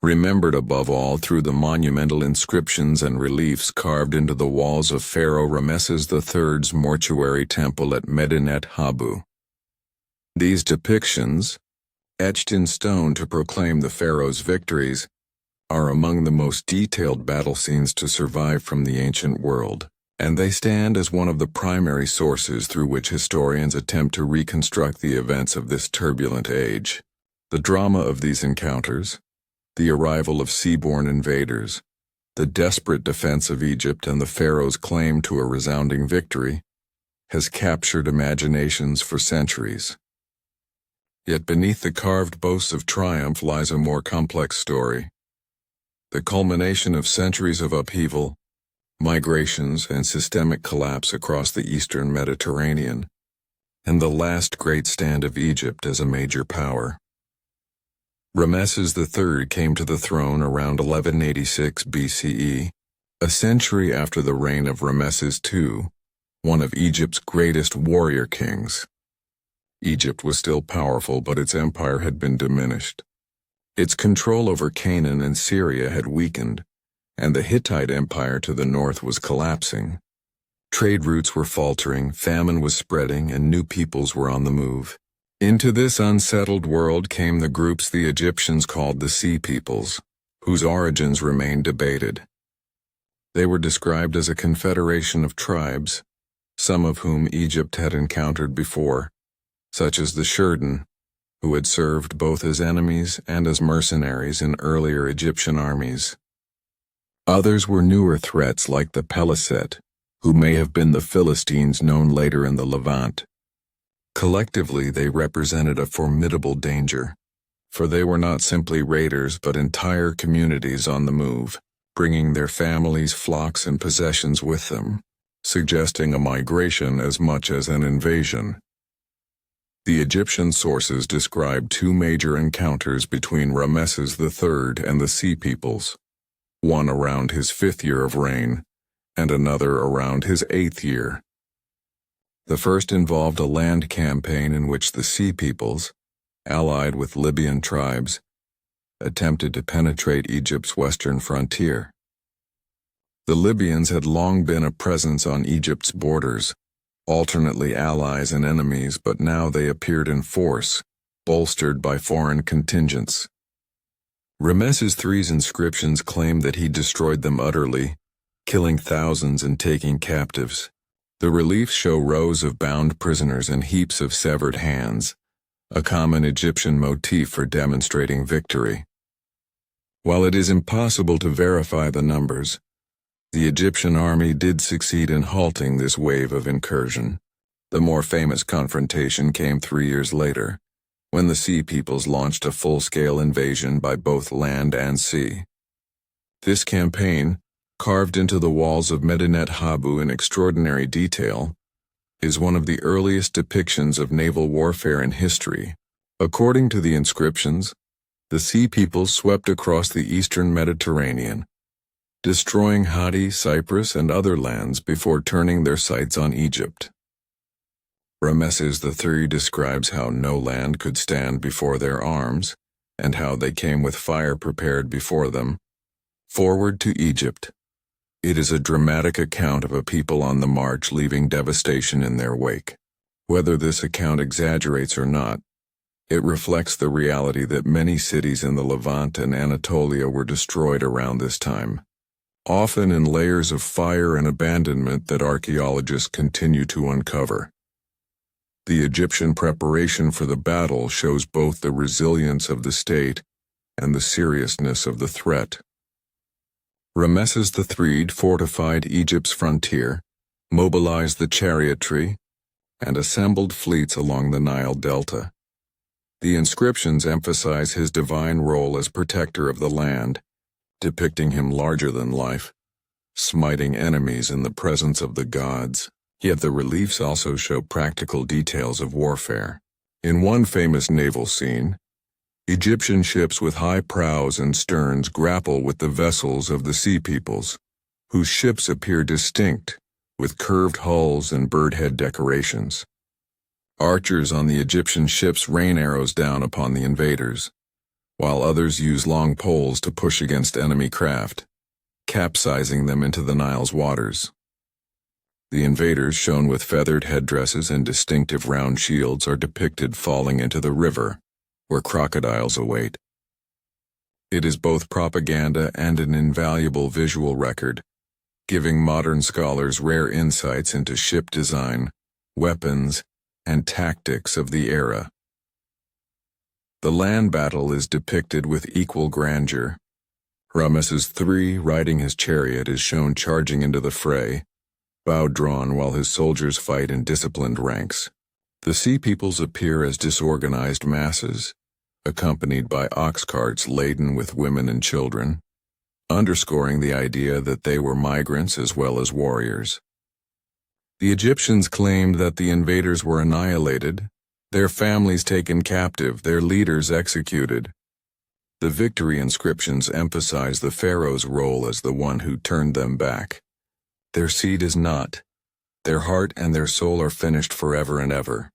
remembered above all through the monumental inscriptions and reliefs carved into the walls of Pharaoh Ramesses III's mortuary temple at Medinet Habu. These depictions, etched in stone to proclaim the pharaoh's victories, are among the most detailed battle scenes to survive from the ancient world, and they stand as one of the primary sources through which historians attempt to reconstruct the events of this turbulent age. The drama of these encounters, the arrival of seaborne invaders, the desperate defense of Egypt and the pharaoh's claim to a resounding victory, has captured imaginations for centuries. Yet beneath the carved boasts of triumph lies a more complex story. The culmination of centuries of upheaval, migrations, and systemic collapse across the eastern Mediterranean, and the last great stand of Egypt as a major power. Ramesses III came to the throne around 1186 BCE, a century after the reign of Ramesses II, one of Egypt's greatest warrior kings. Egypt was still powerful, but its empire had been diminished. Its control over Canaan and Syria had weakened, and the Hittite Empire to the north was collapsing. Trade routes were faltering, famine was spreading, and new peoples were on the move. Into this unsettled world came the groups the Egyptians called the Sea Peoples, whose origins remain debated. They were described as a confederation of tribes, some of whom Egypt had encountered before, such as the Shurden, who had served both as enemies and as mercenaries in earlier Egyptian armies. Others were newer threats like the Peliset, who may have been the Philistines known later in the Levant. Collectively, they represented a formidable danger, for they were not simply raiders but entire communities on the move, bringing their families, flocks, and possessions with them, suggesting a migration as much as an invasion. The Egyptian sources describe two major encounters between Ramesses III and the Sea Peoples, one around his 5th year of reign, and another around his 8th year. The first involved a land campaign in which the Sea Peoples, allied with Libyan tribes, attempted to penetrate Egypt's western frontier. The Libyans had long been a presence on Egypt's borders, alternately allies and enemies, but now they appeared in force, bolstered by foreign contingents. Ramesses III's inscriptions claim that he destroyed them utterly, killing thousands and taking captives. The reliefs show rows of bound prisoners and heaps of severed hands, a common Egyptian motif for demonstrating victory. While it is impossible to verify the numbers, the Egyptian army did succeed in halting this wave of incursion. The more famous confrontation came 3 years later, when the Sea Peoples launched a full-scale invasion by both land and sea. This campaign, carved into the walls of Medinet Habu in extraordinary detail, is one of the earliest depictions of naval warfare in history. According to the inscriptions, the Sea Peoples swept across the eastern Mediterranean, destroying Hatti, Cyprus, and other lands before turning their sights on Egypt. Ramesses III describes how no land could stand before their arms, and how they came with fire prepared before them, forward to Egypt. It is a dramatic account of a people on the march leaving devastation in their wake. Whether this account exaggerates or not, it reflects the reality that many cities in the Levant and Anatolia were destroyed around this time. often in layers of fire and abandonment that archaeologists continue to uncover. The Egyptian preparation for the battle shows both the resilience of the state and the seriousness of the threat. Rameses III fortified Egypt's frontier, mobilized the chariotry, and assembled fleets along the Nile Delta. The inscriptions emphasize his divine role as protector of the land, depicting him larger than life, smiting enemies in the presence of the gods. Yet the reliefs also show practical details of warfare. In one famous naval scene, Egyptian ships with high prows and sterns grapple with the vessels of the Sea Peoples, whose ships appear distinct, with curved hulls and bird-head decorations. Archers on the Egyptian ships rain arrows down upon the invaders, while others use long poles to push against enemy craft, capsizing them into the Nile's waters. The invaders, shown with feathered headdresses and distinctive round shields, are depicted falling into the river, where crocodiles await. It is both propaganda and an invaluable visual record, giving modern scholars rare insights into ship design, weapons, and tactics of the era. The land battle is depicted with equal grandeur. Rameses III, riding his chariot, is shown charging into the fray, bow drawn while his soldiers fight in disciplined ranks. The Sea Peoples appear as disorganized masses, accompanied by ox carts laden with women and children, underscoring the idea that they were migrants as well as warriors. The Egyptians claimed that the invaders were annihilated, their families taken captive, their leaders executed. The victory inscriptions emphasize the pharaoh's role as the one who turned them back. Their seed is not. Their heart and their soul are finished forever and ever.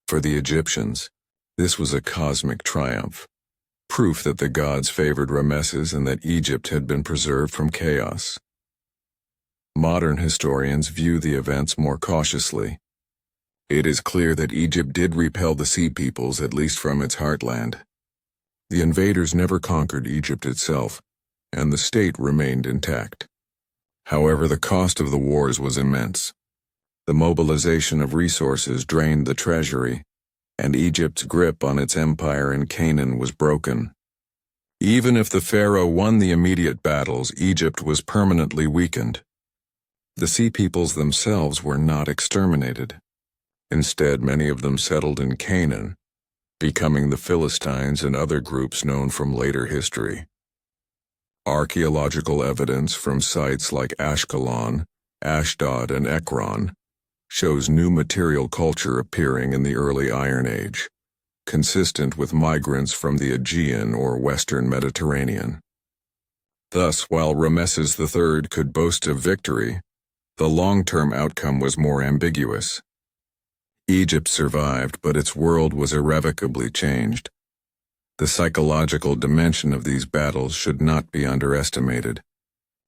For the Egyptians, this was a cosmic triumph, proof that the gods favored Rameses and that Egypt had been preserved from chaos. Modern historians view the events more cautiously. It is clear that Egypt did repel the Sea Peoples, at least from its heartland. The invaders never conquered Egypt itself, and the state remained intact. However, the cost of the wars was immense. The mobilization of resources drained the treasury, and Egypt's grip on its empire in Canaan was broken. Even if the pharaoh won the immediate battles, Egypt was permanently weakened. The Sea Peoples themselves were not exterminated. Instead, many of them settled in Canaan, becoming the Philistines and other groups known from later history. Archaeological evidence from sites like Ashkelon, Ashdod, and Ekron shows new material culture appearing in the early Iron Age, consistent with migrants from the Aegean or Western Mediterranean. Thus, while Rameses III could boast of victory, the long-term outcome was more ambiguous. Egypt survived, but its world was irrevocably changed. The psychological dimension of these battles should not be underestimated.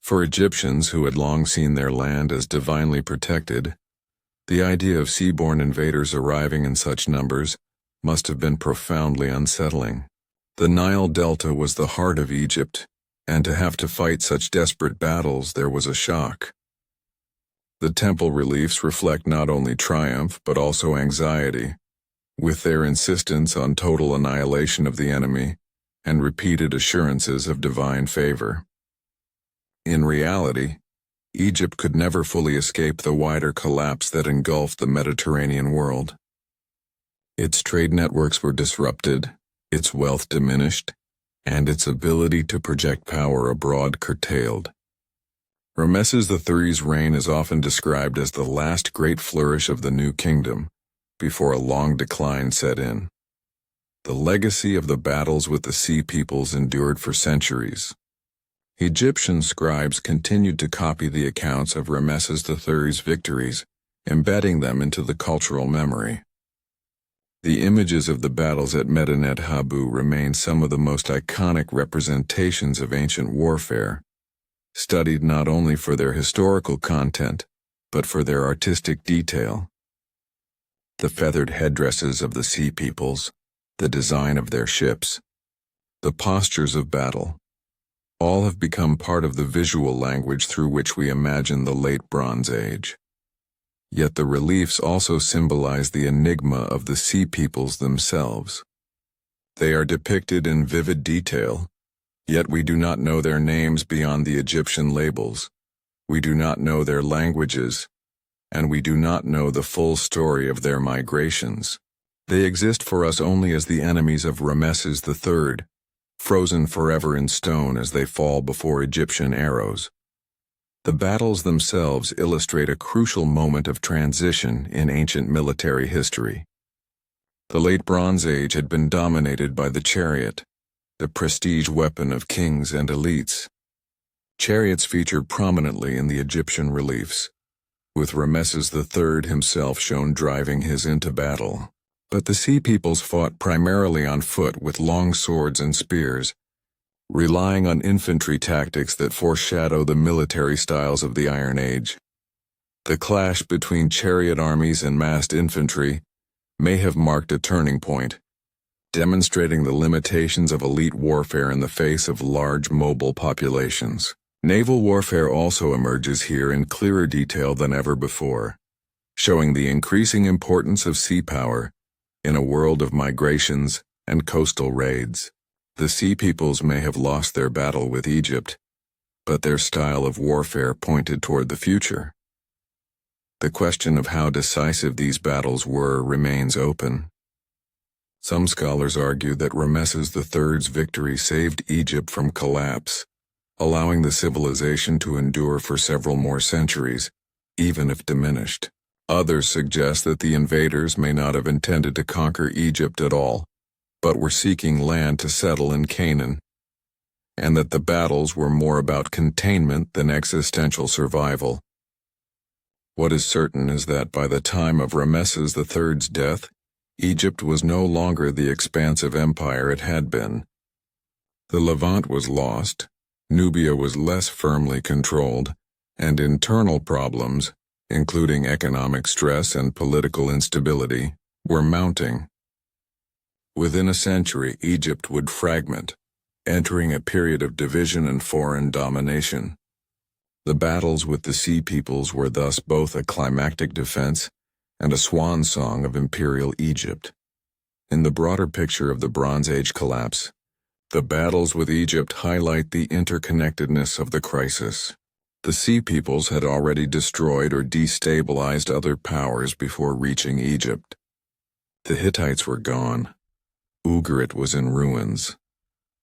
For Egyptians who had long seen their land as divinely protected, the idea of seaborne invaders arriving in such numbers must have been profoundly unsettling. The Nile Delta was the heart of Egypt, and to have to fight such desperate battles, there was a shock. The temple reliefs reflect not only triumph but also anxiety, with their insistence on total annihilation of the enemy and repeated assurances of divine favor. In reality, Egypt could never fully escape the wider collapse that engulfed the Mediterranean world. Its trade networks were disrupted, its wealth diminished, and its ability to project power abroad curtailed. Rameses III's reign is often described as the last great flourish of the new kingdom, before a long decline set in. The legacy of the battles with the Sea Peoples endured for centuries. Egyptian scribes continued to copy the accounts of Rameses III's victories, embedding them into the cultural memory. The images of the battles at Medinet Habu remain some of the most iconic representations of ancient warfare, studied not only for their historical content, but for their artistic detail. The feathered headdresses of the Sea Peoples, the design of their ships, the postures of battle, all have become part of the visual language through which we imagine the Late Bronze Age. Yet the reliefs also symbolize the enigma of the sea peoples themselves. They are depicted in vivid detail, yet we do not know their names beyond the Egyptian labels. We do not know their languages, and we do not know the full story of their migrations. They exist for us only as the enemies of Ramesses III, frozen forever in stone as they fall before Egyptian arrows. The battles themselves illustrate a crucial moment of transition in ancient military history. The Late Bronze Age had been dominated by the chariot, the prestige weapon of kings and elites. Chariots featured prominently in the Egyptian reliefs, with Ramesses III himself shown driving his into battle. But the sea peoples fought primarily on foot with long swords and spears, relying on infantry tactics that foreshadow the military styles of the Iron Age. The clash between chariot armies and massed infantry may have marked a turning point, demonstrating the limitations of elite warfare in the face of large mobile populations. Naval warfare also emerges here in clearer detail than ever before, showing the increasing importance of sea power in a world of migrations and coastal raids. The sea peoples may have lost their battle with Egypt, but their style of warfare pointed toward the future. The question of how decisive these battles were remains open. Some scholars argue that Ramesses III's victory saved Egypt from collapse, allowing the civilization to endure for several more centuries, even if diminished. Others suggest that the invaders may not have intended to conquer Egypt at all, but were seeking land to settle in Canaan, and that the battles were more about containment than existential survival. What is certain is that by the time of Ramesses III's death, Egypt was no longer the expansive empire it had been. The Levant was lost, Nubia was less firmly controlled, and internal problems, including economic stress and political instability, were mounting. Within a century, Egypt would fragment, entering a period of division and foreign domination. The battles with the sea peoples were thus both a climactic defense and a swan song of imperial Egypt. In the broader picture of the Bronze Age collapse, the battles with Egypt highlight the interconnectedness of the crisis. The sea peoples had already destroyed or destabilized other powers before reaching Egypt. The Hittites were gone. Ugarit was in ruins.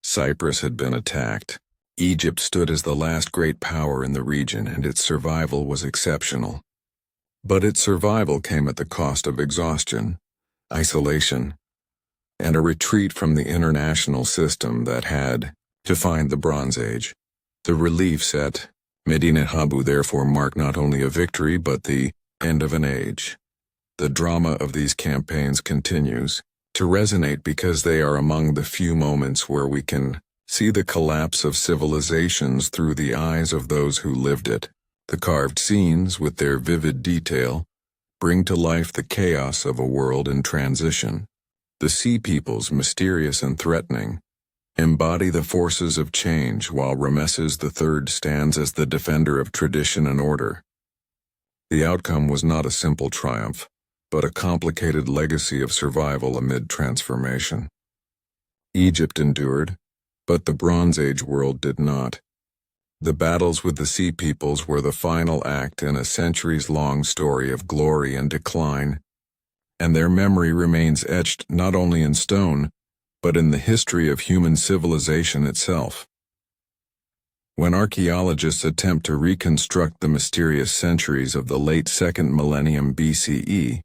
Cyprus had been attacked. Egypt stood as the last great power in the region, and its survival was exceptional. But its survival came at the cost of exhaustion, isolation, and a retreat from the international system that had defined the Bronze Age. The reliefs at Medinet Habu therefore mark not only a victory but the end of an age. The drama of these campaigns continues to resonate because they are among the few moments where we can see the collapse of civilizations through the eyes of those who lived it. The carved scenes, with their vivid detail, bring to life the chaos of a world in transition. The sea peoples, mysterious and threatening, embody the forces of change, while Ramesses III stands as the defender of tradition and order. The outcome was not a simple triumph, but a complicated legacy of survival amid transformation. Egypt endured, but the Bronze Age world did not. The battles with the sea peoples were the final act in a centuries-long story of glory and decline, and their memory remains etched not only in stone, but in the history of human civilization itself. When archaeologists attempt to reconstruct the mysterious centuries of the late 2nd millennium BCE,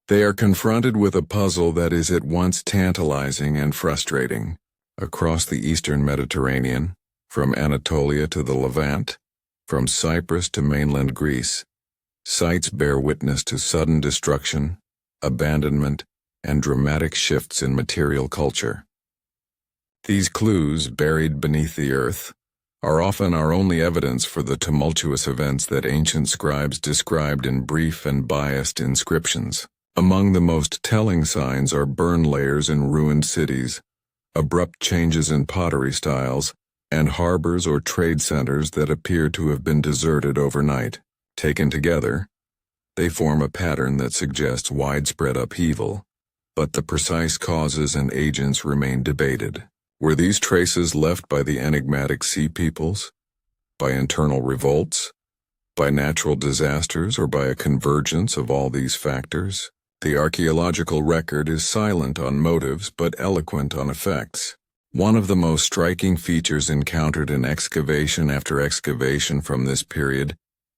they are confronted with a puzzle that is at once tantalizing and frustrating. Across the eastern Mediterranean, from Anatolia to the Levant, from Cyprus to mainland Greece, sites bear witness to sudden destruction, abandonment, and dramatic shifts in material culture. These clues, buried beneath the earth, are often our only evidence for the tumultuous events that ancient scribes described in brief and biased inscriptions. Among the most telling signs are burn layers in ruined cities, abrupt changes in pottery styles, and harbors or trade centers that appear to have been deserted overnight. Taken together, they form a pattern that suggests widespread upheaval, but the precise causes and agents remain debated. Were these traces left by the enigmatic sea peoples? By internal revolts? By natural disasters, or by a convergence of all these factors? The archaeological record is silent on motives but eloquent on effects. One of the most striking features encountered in excavation after excavation from this period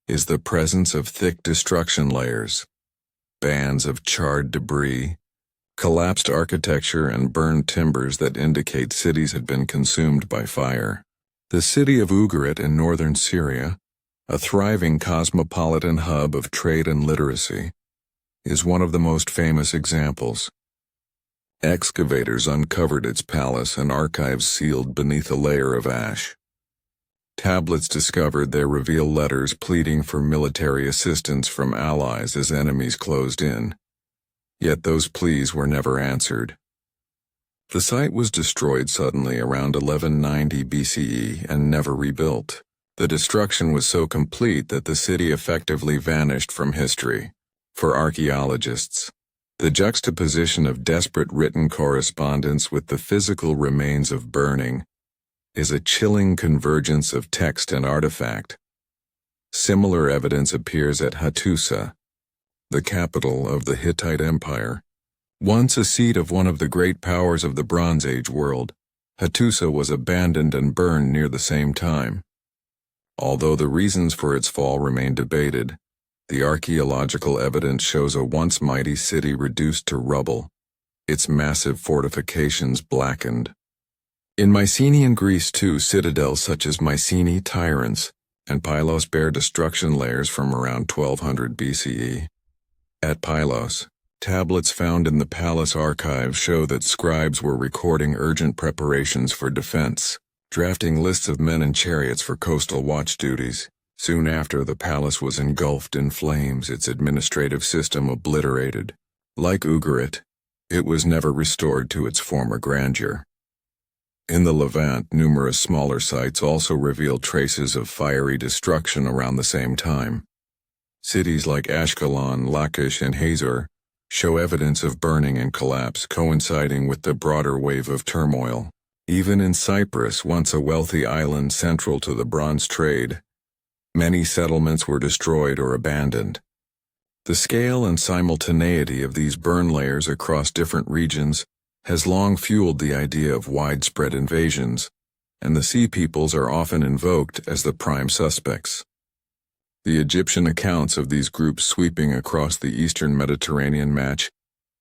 is the presence of thick destruction layers, bands of charred debris, collapsed architecture, and burned timbers that indicate cities had been consumed by fire. The city of Ugarit in northern Syria, a thriving cosmopolitan hub of trade and literacy, is one of the most famous examples. Excavators uncovered its palace and archives sealed beneath a layer of ash. Tablets discovered there reveal letters pleading for military assistance from allies as enemies closed in. Yet those pleas were never answered. The site was destroyed suddenly around 1190 BCE and never rebuilt. The destruction was so complete that the city effectively vanished from history. For archaeologists, the juxtaposition of desperate written correspondence with the physical remains of burning is a chilling convergence of text and artifact. Similar evidence appears at Hattusa, the capital of the Hittite Empire. Once a seat of one of the great powers of the Bronze Age world, Hattusa was abandoned and burned near the same time. Although the reasons for its fall remain debated, the archaeological evidence shows a once mighty city reduced to rubble, its massive fortifications blackened. In Mycenaean Greece too, citadels such as Mycenae, Tyrants, and Pylos bear destruction layers from around 1200 BCE. At Pylos, tablets found in the palace archives show that scribes were recording urgent preparations for defense, drafting lists of men and chariots for coastal watch duties. Soon after, the palace was engulfed in flames, its administrative system obliterated. Like Ugarit, it was never restored to its former grandeur. In the Levant, numerous smaller sites also reveal traces of fiery destruction around the same time. Cities like Ashkelon, Lachish, and Hazor show evidence of burning and collapse coinciding with the broader wave of turmoil. Even in Cyprus, once a wealthy island central to the bronze trade, many settlements were destroyed or abandoned. The scale and simultaneity of these burn layers across different regions has long fueled the idea of widespread invasions, and the sea peoples are often invoked as the prime suspects. The Egyptian accounts of these groups sweeping across the eastern Mediterranean match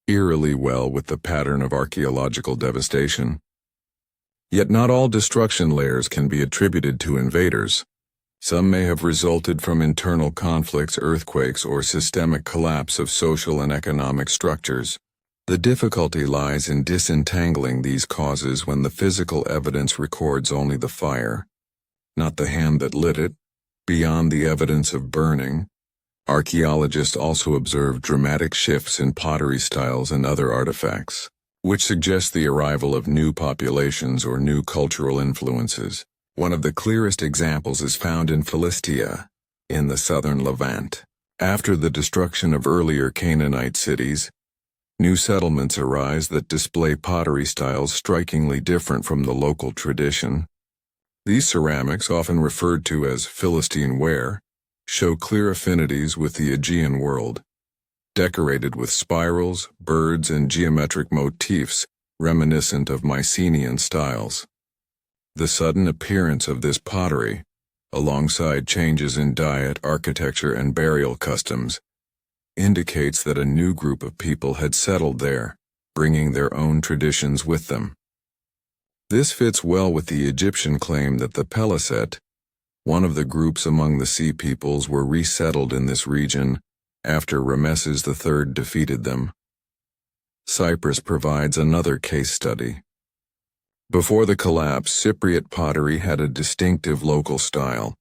eerily well with the pattern of archaeological devastation. Yet not all destruction layers can be attributed to invaders. Some may have resulted from internal conflicts, earthquakes, or systemic collapse of social and economic structures. The difficulty lies in disentangling these causes when the physical evidence records only the fire, not the hand that lit it. Beyond the evidence of burning, archaeologists also observe dramatic shifts in pottery styles and other artifacts, which suggest the arrival of new populations or new cultural influences. One of the clearest examples is found in Philistia, in the southern Levant. After the destruction of earlier Canaanite cities, new settlements arise that display pottery styles strikingly different from the local tradition. These ceramics, often referred to as Philistine ware, show clear affinities with the Aegean world, decorated with spirals, birds, and geometric motifs reminiscent of Mycenaean styles. The sudden appearance of this pottery, alongside changes in diet, architecture, and burial customs, indicates that a new group of people had settled there, bringing their own traditions with them. This fits well with the Egyptian claim that the Peliset, one of the groups among the sea peoples, were resettled in this region after Rameses III defeated them. Cyprus provides another case study. Before the collapse, Cypriot pottery had a distinctive local style,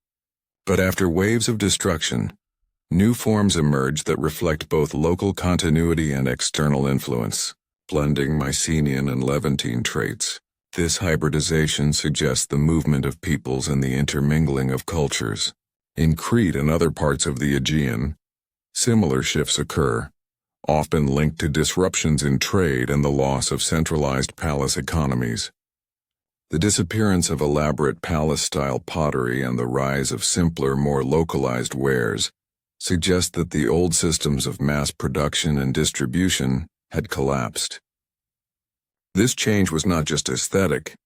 but after waves of destruction, new forms emerged that reflect both local continuity and external influence, blending Mycenaean and Levantine traits. This hybridization suggests the movement of peoples and the intermingling of cultures. In Crete and other parts of the Aegean, similar shifts occur, often linked to disruptions in trade and the loss of centralized palace economies. The disappearance of elaborate palace-style pottery and the rise of simpler, more localized wares suggest that the old systems of mass production and distribution had collapsed. This change was not just aesthetic.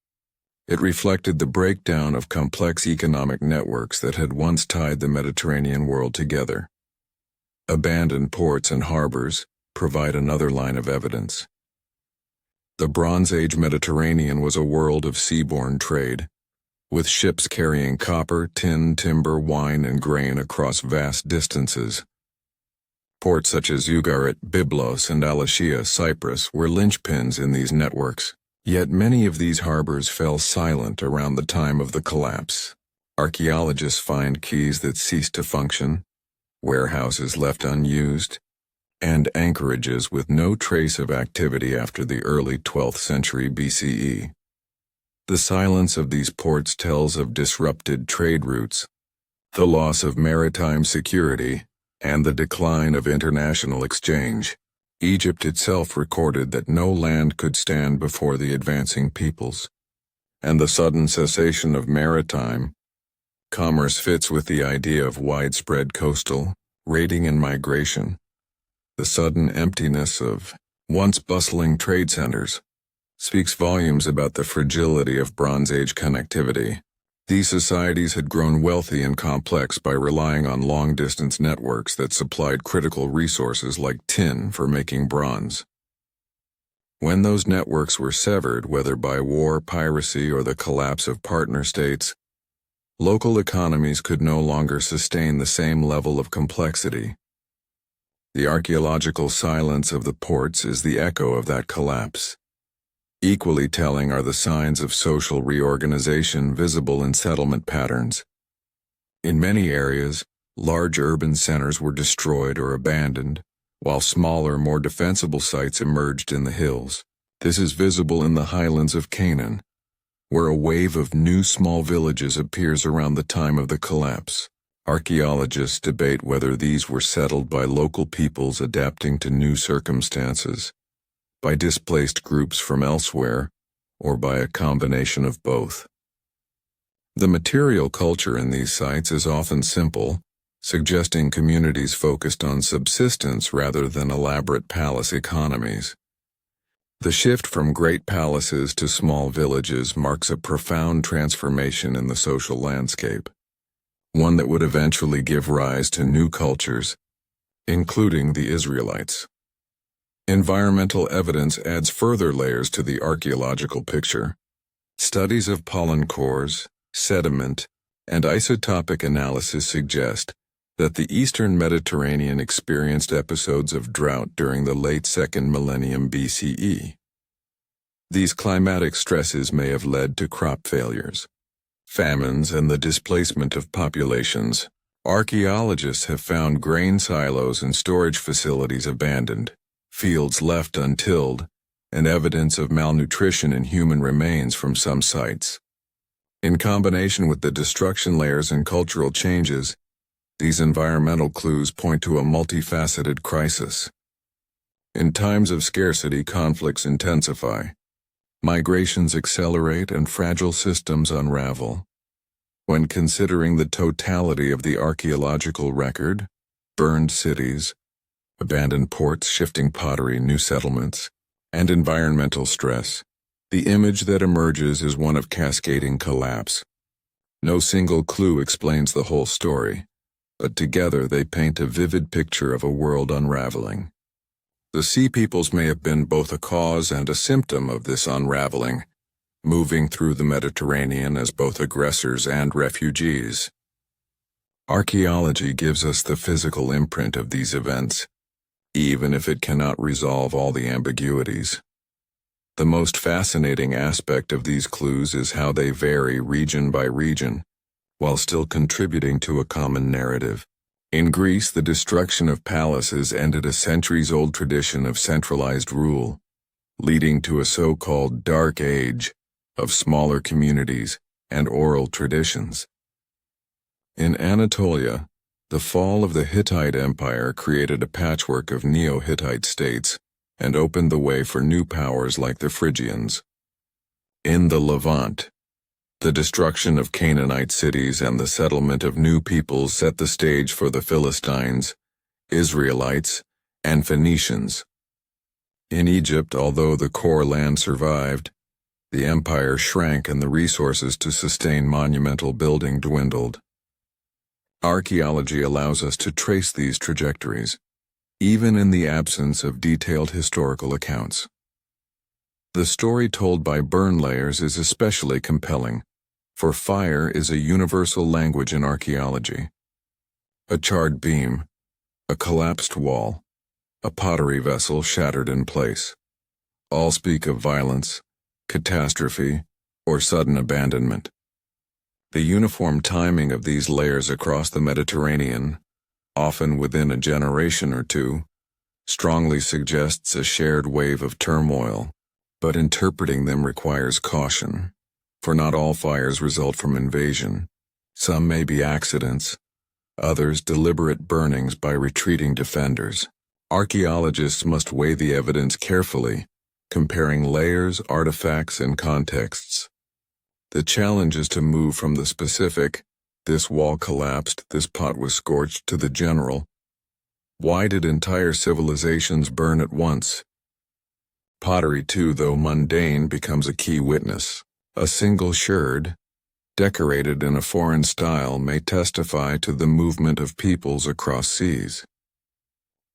It reflected the breakdown of complex economic networks that had once tied the Mediterranean world together. Abandoned ports and harbors provide another line of evidence. The Bronze Age Mediterranean was a world of seaborne trade, with ships carrying copper, tin, timber, wine, and grain across vast distances. Ports such as Ugarit, Byblos, and Alyshia, Cyprus, were linchpins in these networks. Yet many of these harbors fell silent around the time of the collapse. Archaeologists find quays that ceased to function, warehouses left unused, and anchorages with no trace of activity after the early 12th century BCE. The silence of these ports tells of disrupted trade routes, the loss of maritime security, and the decline of international exchange. Egypt itself recorded that no land could stand before the advancing peoples, and the sudden cessation of maritime commerce fits with the idea of widespread coastal raiding and migration. The sudden emptiness of once bustling trade centers speaks volumes about the fragility of Bronze Age connectivity. These societies had grown wealthy and complex by relying on long-distance networks that supplied critical resources like tin for making bronze. When those networks were severed, whether by war, piracy, or the collapse of partner states, local economies could no longer sustain the same level of complexity. The archaeological silence of the ports is the echo of that collapse. Equally telling are the signs of social reorganization visible in settlement patterns. In many areas, large urban centers were destroyed or abandoned, while smaller, more defensible sites emerged in the hills. This is visible in the highlands of Canaan, where a wave of new small villages appears around the time of the collapse. Archaeologists debate whether these were settled by local peoples adapting to new circumstances, by displaced groups from elsewhere, or by a combination of both. The material culture in these sites is often simple, suggesting communities focused on subsistence rather than elaborate palace economies. The shift from great palaces to small villages marks a profound transformation in the social landscape, one that would eventually give rise to new cultures, including the Israelites. Environmental evidence adds further layers to the archaeological picture. Studies of pollen cores, sediment, and isotopic analysis suggest that the eastern Mediterranean experienced episodes of drought during the late 2nd millennium BCE. These climatic stresses may have led to crop failures, famines, and the displacement of populations. Archaeologists have found grain silos and storage facilities abandoned, fields left untilled, and evidence of malnutrition in human remains from some sites. In combination with the destruction layers and cultural changes, these environmental clues point to a multifaceted crisis. In times of scarcity, conflicts intensify, migrations accelerate, and fragile systems unravel. When considering the totality of the archaeological record, burned cities, abandoned ports, shifting pottery, new settlements, and environmental stress, the image that emerges is one of cascading collapse. No single clue explains the whole story, but together they paint a vivid picture of a world unraveling. The Sea Peoples may have been both a cause and a symptom of this unraveling, moving through the Mediterranean as both aggressors and refugees. Archaeology gives us the physical imprint of these events, even if it cannot resolve all the ambiguities. The most fascinating aspect of these clues is how they vary region by region, while still contributing to a common narrative. In Greece, the destruction of palaces ended a centuries-old tradition of centralized rule, leading to a so-called Dark Age, of smaller communities and oral traditions. In Anatolia, the fall of the Hittite Empire created a patchwork of Neo-Hittite states and opened the way for new powers like the Phrygians. In the Levant, the destruction of Canaanite cities and the settlement of new peoples set the stage for the Philistines, Israelites, and Phoenicians. In Egypt, although the core land survived, the empire shrank and the resources to sustain monumental building dwindled. Archaeology allows us to trace these trajectories, even in the absence of detailed historical accounts. The story told by burn layers is especially compelling, for fire is a universal language in archaeology. A charred beam, a collapsed wall, a pottery vessel shattered in place. All speak of violence, catastrophe, or sudden abandonment. The uniform timing of these layers across the Mediterranean, often within a generation or two, strongly suggests a shared wave of turmoil, but interpreting them requires caution, for not all fires result from invasion. Some may be accidents, others deliberate burnings by retreating defenders. Archaeologists must weigh the evidence carefully, comparing layers, artifacts, and contexts. The challenge is to move from the specific, this wall collapsed, this pot was scorched, to the general, why did entire civilizations burn at once? Pottery too, though mundane, becomes a key witness. A single sherd, decorated in a foreign style, may testify to the movement of peoples across seas.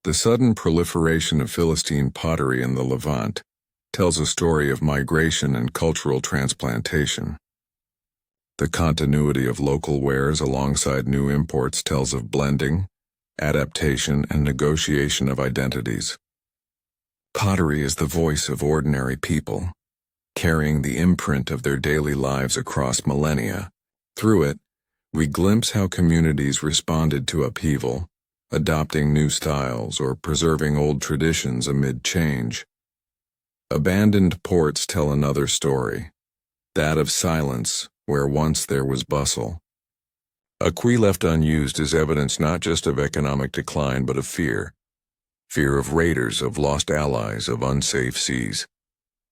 The sudden proliferation of Philistine pottery in the Levant tells a story of migration and cultural transplantation. The continuity of local wares alongside new imports tells of blending, adaptation, and negotiation of identities. Pottery is the voice of ordinary people, carrying the imprint of their daily lives across millennia. Through it, we glimpse how communities responded to upheaval, adopting new styles or preserving old traditions amid change. Abandoned ports tell another story, that of silence where once there was bustle. A quay left unused is evidence not just of economic decline but of fear. Fear of raiders, of lost allies, of unsafe seas.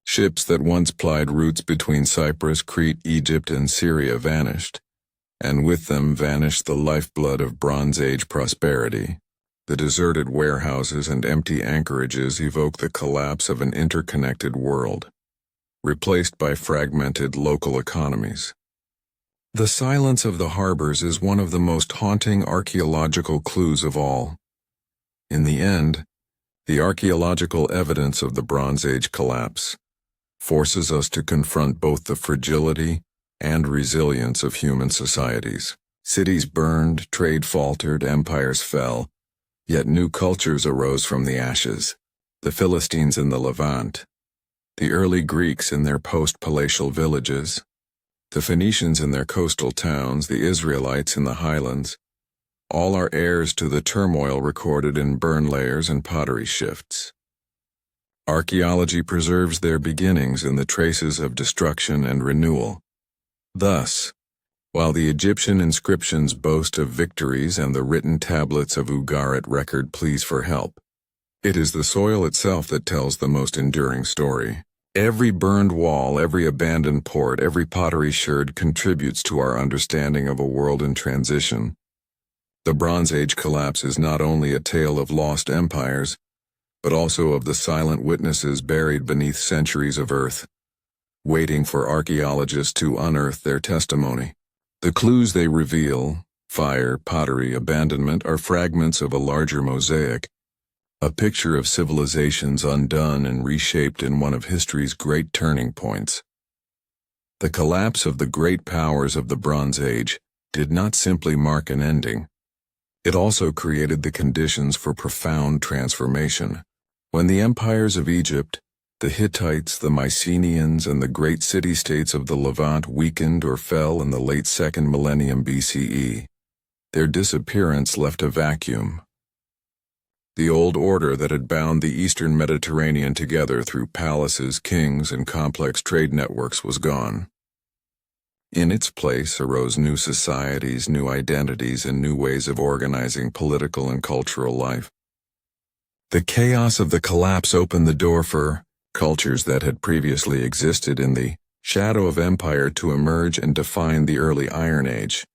Ships that once plied routes between Cyprus, Crete, Egypt, and Syria vanished, and with them vanished the lifeblood of Bronze Age prosperity. The deserted warehouses and empty anchorages evoke the collapse of an interconnected world, replaced by fragmented local economies. The silence of the harbors is one of the most haunting archaeological clues of all. In the end, the archaeological evidence of the Bronze Age collapse forces us to confront both the fragility and resilience of human societies. Cities burned, trade faltered, empires fell, yet new cultures arose from the ashes. The Philistines in the Levant, the early Greeks in their post-palatial villages, the Phoenicians in their coastal towns, the Israelites in the highlands, all are heirs to the turmoil recorded in burn layers and pottery shifts. Archaeology preserves their beginnings in the traces of destruction and renewal. Thus, while the Egyptian inscriptions boast of victories and the written tablets of Ugarit record pleas for help, it is the soil itself that tells the most enduring story. Every burned wall, every abandoned port, every pottery sherd contributes to our understanding of a world in transition. The Bronze Age collapse is not only a tale of lost empires, but also of the silent witnesses buried beneath centuries of earth, waiting for archaeologists to unearth their testimony. The clues they reveal, fire, pottery, abandonment, are fragments of a larger mosaic, a picture of civilizations undone and reshaped in one of history's great turning points. The collapse of the great powers of the Bronze Age did not simply mark an ending. It also created the conditions for profound transformation. When the empires of Egypt, the Hittites, the Mycenaeans, and the great city-states of the Levant weakened or fell in the late 2nd millennium BCE, their disappearance left a vacuum. The old order that had bound the eastern Mediterranean together through palaces, kings, and complex trade networks was gone. In its place arose new societies, new identities, and new ways of organizing political and cultural life. The chaos of the collapse opened the door for cultures that had previously existed in the shadow of empire to emerge and define the early Iron Age.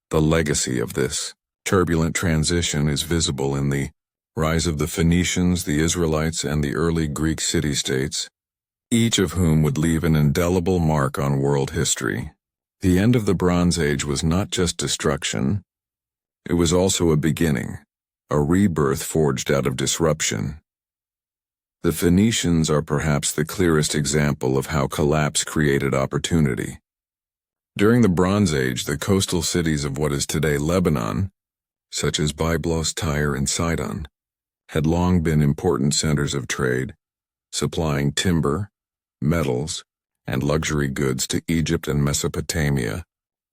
The legacy of this turbulent transition is visible in the rise of the Phoenicians, the Israelites, and the early Greek city-states, each of whom would leave an indelible mark on world history. The end of the Bronze Age was not just destruction, it was also a beginning, a rebirth forged out of disruption. The Phoenicians are perhaps the clearest example of how collapse created opportunity. During the Bronze Age, the coastal cities of what is today Lebanon, such as Byblos, Tyre, and Sidon, had long been important centers of trade, supplying timber, metals, and luxury goods to Egypt and Mesopotamia,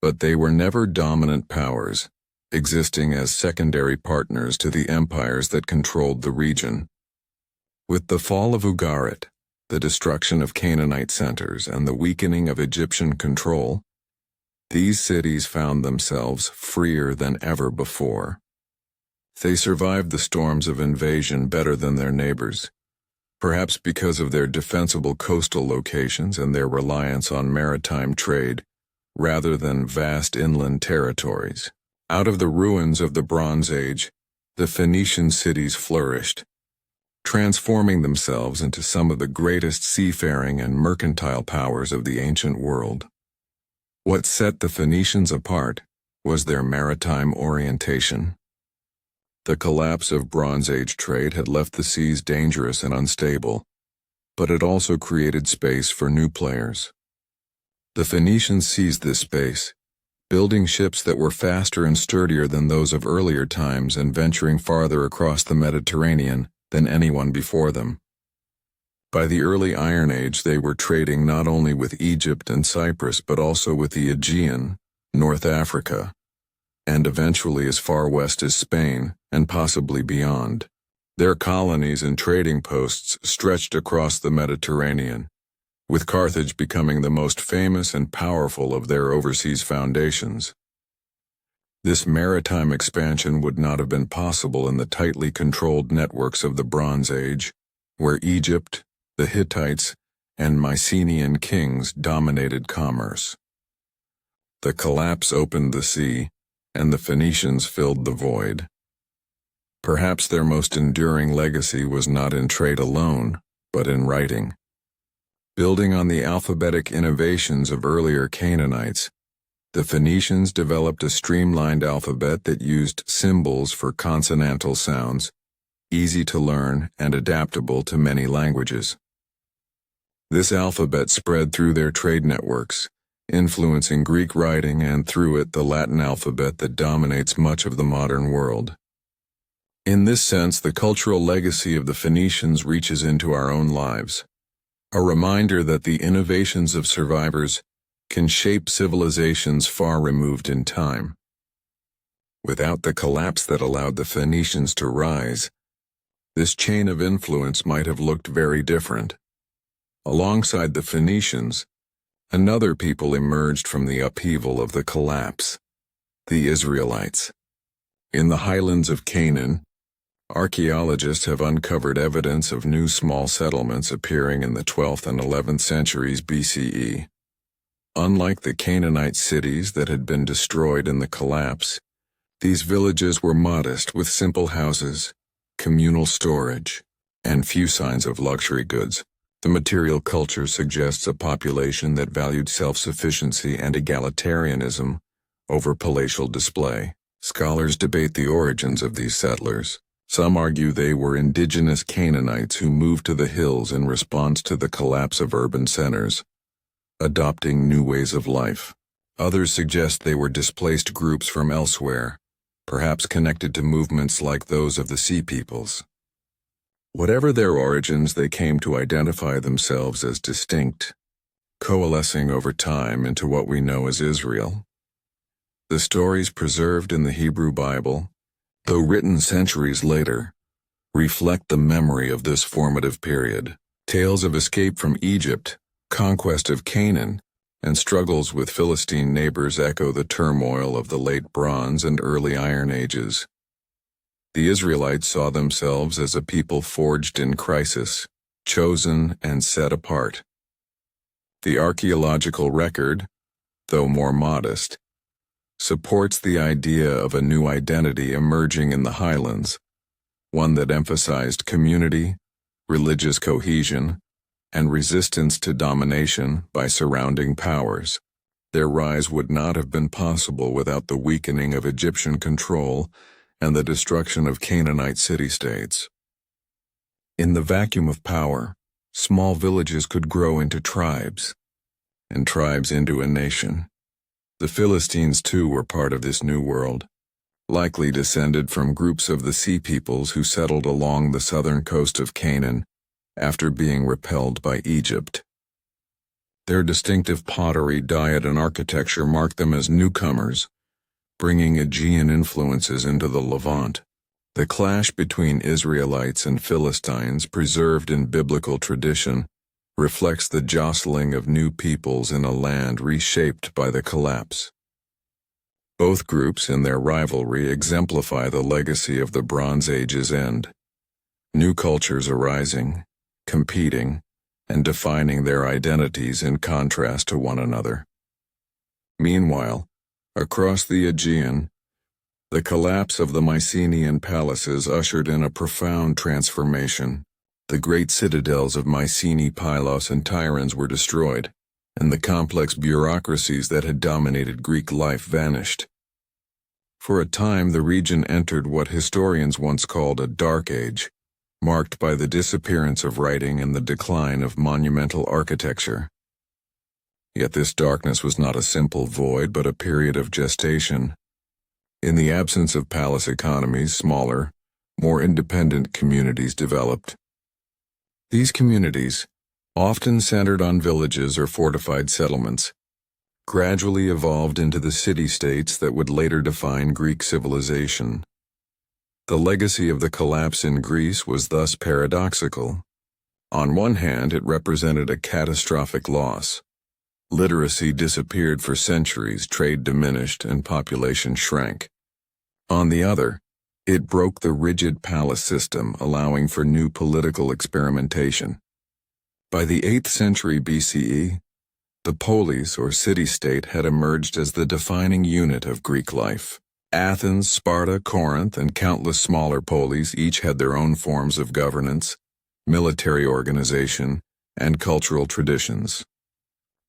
but they were never dominant powers, existing as secondary partners to the empires that controlled the region. With the fall of Ugarit, the destruction of Canaanite centers, and the weakening of Egyptian control, these cities found themselves freer than ever before. They survived the storms of invasion better than their neighbors, perhaps because of their defensible coastal locations and their reliance on maritime trade, rather than vast inland territories. Out of the ruins of the Bronze Age, the Phoenician cities flourished, transforming themselves into some of the greatest seafaring and mercantile powers of the ancient world. What set the Phoenicians apart was their maritime orientation. The collapse of Bronze Age trade had left the seas dangerous and unstable, but it also created space for new players. The Phoenicians seized this space, building ships that were faster and sturdier than those of earlier times and venturing farther across the Mediterranean than anyone before them. By the early Iron Age, they were trading not only with Egypt and Cyprus but also with the Aegean, North Africa, and eventually as far west as Spain, and possibly beyond. Their colonies and trading posts stretched across the Mediterranean, with Carthage becoming the most famous and powerful of their overseas foundations. This maritime expansion would not have been possible in the tightly controlled networks of the Bronze Age, where Egypt, the Hittites, and Mycenaean kings dominated commerce. The collapse opened the sea, and the Phoenicians filled the void. Perhaps their most enduring legacy was not in trade alone, but in writing. Building on the alphabetic innovations of earlier Canaanites, the Phoenicians developed a streamlined alphabet that used symbols for consonantal sounds, easy to learn and adaptable to many languages. This alphabet spread through their trade networks, influencing Greek writing and through it the Latin alphabet that dominates much of the modern world. In this sense, the cultural legacy of the Phoenicians reaches into our own lives, a reminder that the innovations of survivors can shape civilizations far removed in time. Without the collapse that allowed the Phoenicians to rise, this chain of influence might have looked very different. Alongside the Phoenicians, another people emerged from the upheaval of the collapse: the Israelites. In the highlands of Canaan, archaeologists have uncovered evidence of new small settlements appearing in the 12th and 11th centuries BCE. Unlike the Canaanite cities that had been destroyed in the collapse, these villages were modest with simple houses, communal storage, and few signs of luxury goods. The material culture suggests a population that valued self-sufficiency and egalitarianism over palatial display. Scholars debate the origins of these settlers. Some argue they were indigenous Canaanites who moved to the hills in response to the collapse of urban centers, adopting new ways of life. Others suggest they were displaced groups from elsewhere, perhaps connected to movements like those of the Sea Peoples. Whatever their origins, they came to identify themselves as distinct, coalescing over time into what we know as Israel. The stories preserved in the Hebrew Bible, though written centuries later, reflect the memory of this formative period. Tales of escape from Egypt, conquest of Canaan, and struggles with Philistine neighbors echo the turmoil of the late Bronze and early Iron Ages. The Israelites saw themselves as a people forged in crisis, chosen and set apart. The archaeological record, though more modest, supports the idea of a new identity emerging in the highlands, one that emphasized community, religious cohesion, and resistance to domination by surrounding powers. Their rise would not have been possible without the weakening of Egyptian control and the destruction of Canaanite city-states. In the vacuum of power, small villages could grow into tribes, and tribes into a nation. The Philistines too were part of this new world, likely descended from groups of the Sea Peoples who settled along the southern coast of Canaan after being repelled by Egypt. Their distinctive pottery, diet, and architecture marked them as newcomers, bringing Aegean influences into the Levant. The clash between Israelites and Philistines, preserved in biblical tradition, reflects the jostling of new peoples in a land reshaped by the collapse. Both groups in their rivalry exemplify the legacy of the Bronze Age's end. New cultures arising, competing, and defining their identities in contrast to one another. Meanwhile, across the Aegean, the collapse of the Mycenaean palaces ushered in a profound transformation. The great citadels of Mycenae, Pylos, and Tiryns were destroyed, and the complex bureaucracies that had dominated Greek life vanished. For a time, the region entered what historians once called a dark age, marked by the disappearance of writing and the decline of monumental architecture. Yet this darkness was not a simple void, but a period of gestation. In the absence of palace economies, smaller, more independent communities developed. These communities, often centered on villages or fortified settlements, gradually evolved into the city-states that would later define Greek civilization. The legacy of the collapse in Greece was thus paradoxical. On one hand, it represented a catastrophic loss. Literacy disappeared for centuries, trade diminished, and population shrank. On the other, it broke the rigid palace system, allowing for new political experimentation. By the 8th century BCE, the polis, or city-state, had emerged as the defining unit of Greek life. Athens, Sparta, Corinth, and countless smaller polis each had their own forms of governance, military organization, and cultural traditions.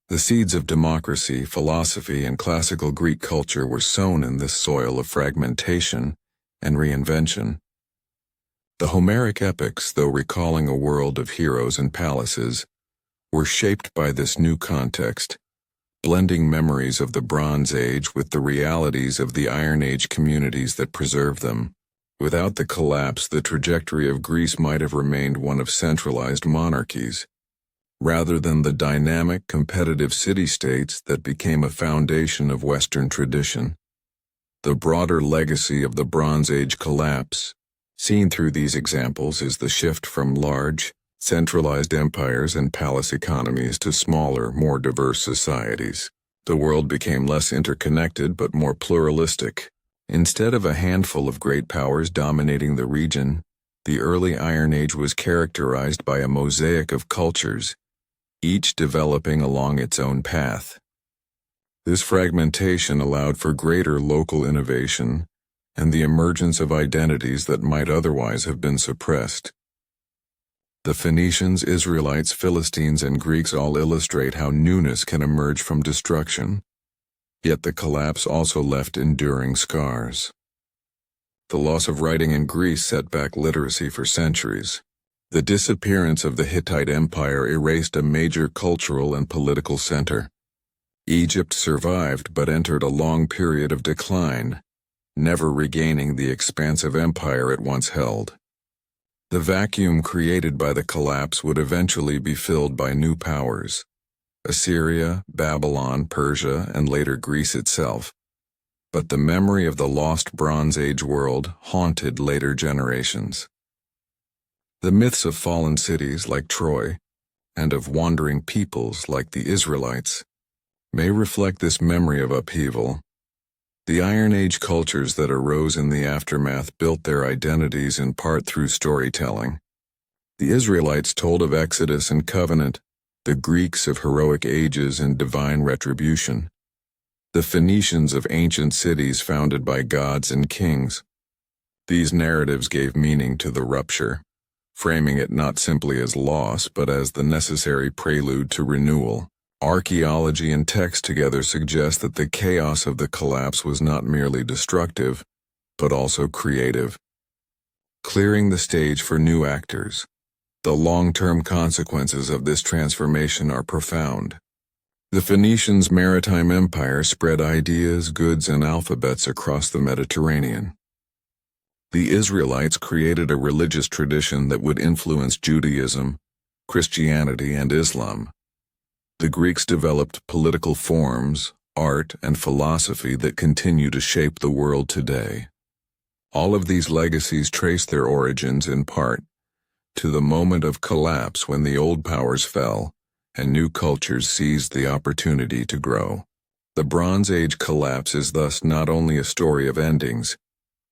The seeds of democracy, philosophy, and classical Greek culture were sown in this soil of fragmentation and reinvention. The Homeric epics, though recalling a world of heroes and palaces, were shaped by this new context, blending memories of the Bronze Age with the realities of the Iron Age communities that preserved them. Without the collapse, the trajectory of Greece might have remained one of centralized monarchies, rather than the dynamic, competitive city-states that became a foundation of Western tradition. The broader legacy of the Bronze Age collapse, seen through these examples, is the shift from large, centralized empires and palace economies to smaller, more diverse societies. The world became less interconnected but more pluralistic. Instead of a handful of great powers dominating the region, the early Iron Age was characterized by a mosaic of cultures, each developing along its own path. This fragmentation allowed for greater local innovation and the emergence of identities that might otherwise have been suppressed. The Phoenicians, Israelites, Philistines, and Greeks all illustrate how newness can emerge from destruction, yet the collapse also left enduring scars. The loss of writing in Greece set back literacy for centuries. The disappearance of the Hittite Empire erased a major cultural and political center. Egypt survived but entered a long period of decline, never regaining the expansive empire it once held. The vacuum created by the collapse would eventually be filled by new powers: Assyria, Babylon, Persia, and later Greece itself. But the memory of the lost Bronze Age world haunted later generations. The myths of fallen cities like Troy, and of wandering peoples like the Israelites, may reflect this memory of upheaval. The Iron Age cultures that arose in the aftermath built their identities in part through storytelling. The Israelites told of Exodus and covenant, the Greeks of heroic ages and divine retribution, the Phoenicians of ancient cities founded by gods and kings. These narratives gave meaning to the rupture, framing it not simply as loss but as the necessary prelude to renewal. Archaeology and text together suggest that the chaos of the collapse was not merely destructive, but also creative, clearing the stage for new actors. The long-term consequences of this transformation are profound. The Phoenicians' maritime empire spread ideas, goods, and alphabets across the Mediterranean. The Israelites created a religious tradition that would influence Judaism, Christianity, and Islam. The Greeks developed political forms, art, and philosophy that continue to shape the world today. All of these legacies trace their origins, in part, to the moment of collapse when the old powers fell and new cultures seized the opportunity to grow. The Bronze Age collapse is thus not only a story of endings,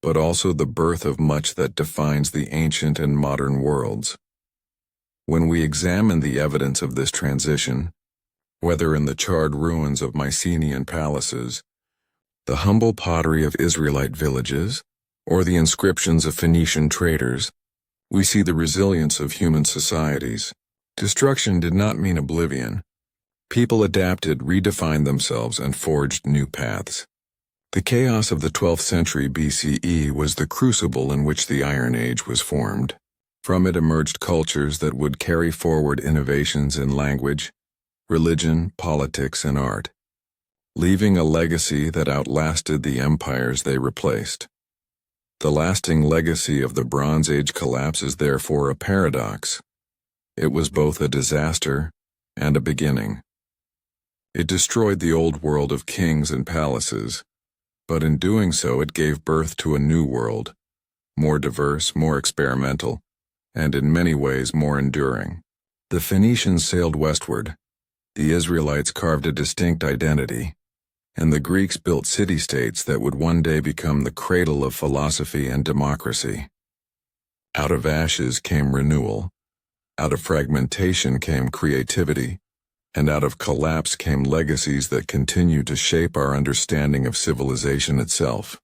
but also the birth of much that defines the ancient and modern worlds. When we examine the evidence of this transition, whether in the charred ruins of Mycenaean palaces, the humble pottery of Israelite villages, or the inscriptions of Phoenician traders, we see the resilience of human societies. Destruction did not mean oblivion. People adapted, redefined themselves, and forged new paths. The chaos of the 12th century BCE was the crucible in which the Iron Age was formed. From it emerged cultures that would carry forward innovations in language, religion, politics, and art, leaving a legacy that outlasted the empires they replaced. The lasting legacy of the Bronze Age collapse is therefore a paradox. It was both a disaster and a beginning. It destroyed the old world of kings and palaces, but in doing so it gave birth to a new world, more diverse, more experimental, and in many ways more enduring. The Phoenicians sailed westward, the Israelites carved a distinct identity, and the Greeks built city-states that would one day become the cradle of philosophy and democracy. Out of ashes came renewal, out of fragmentation came creativity, and out of collapse came legacies that continue to shape our understanding of civilization itself.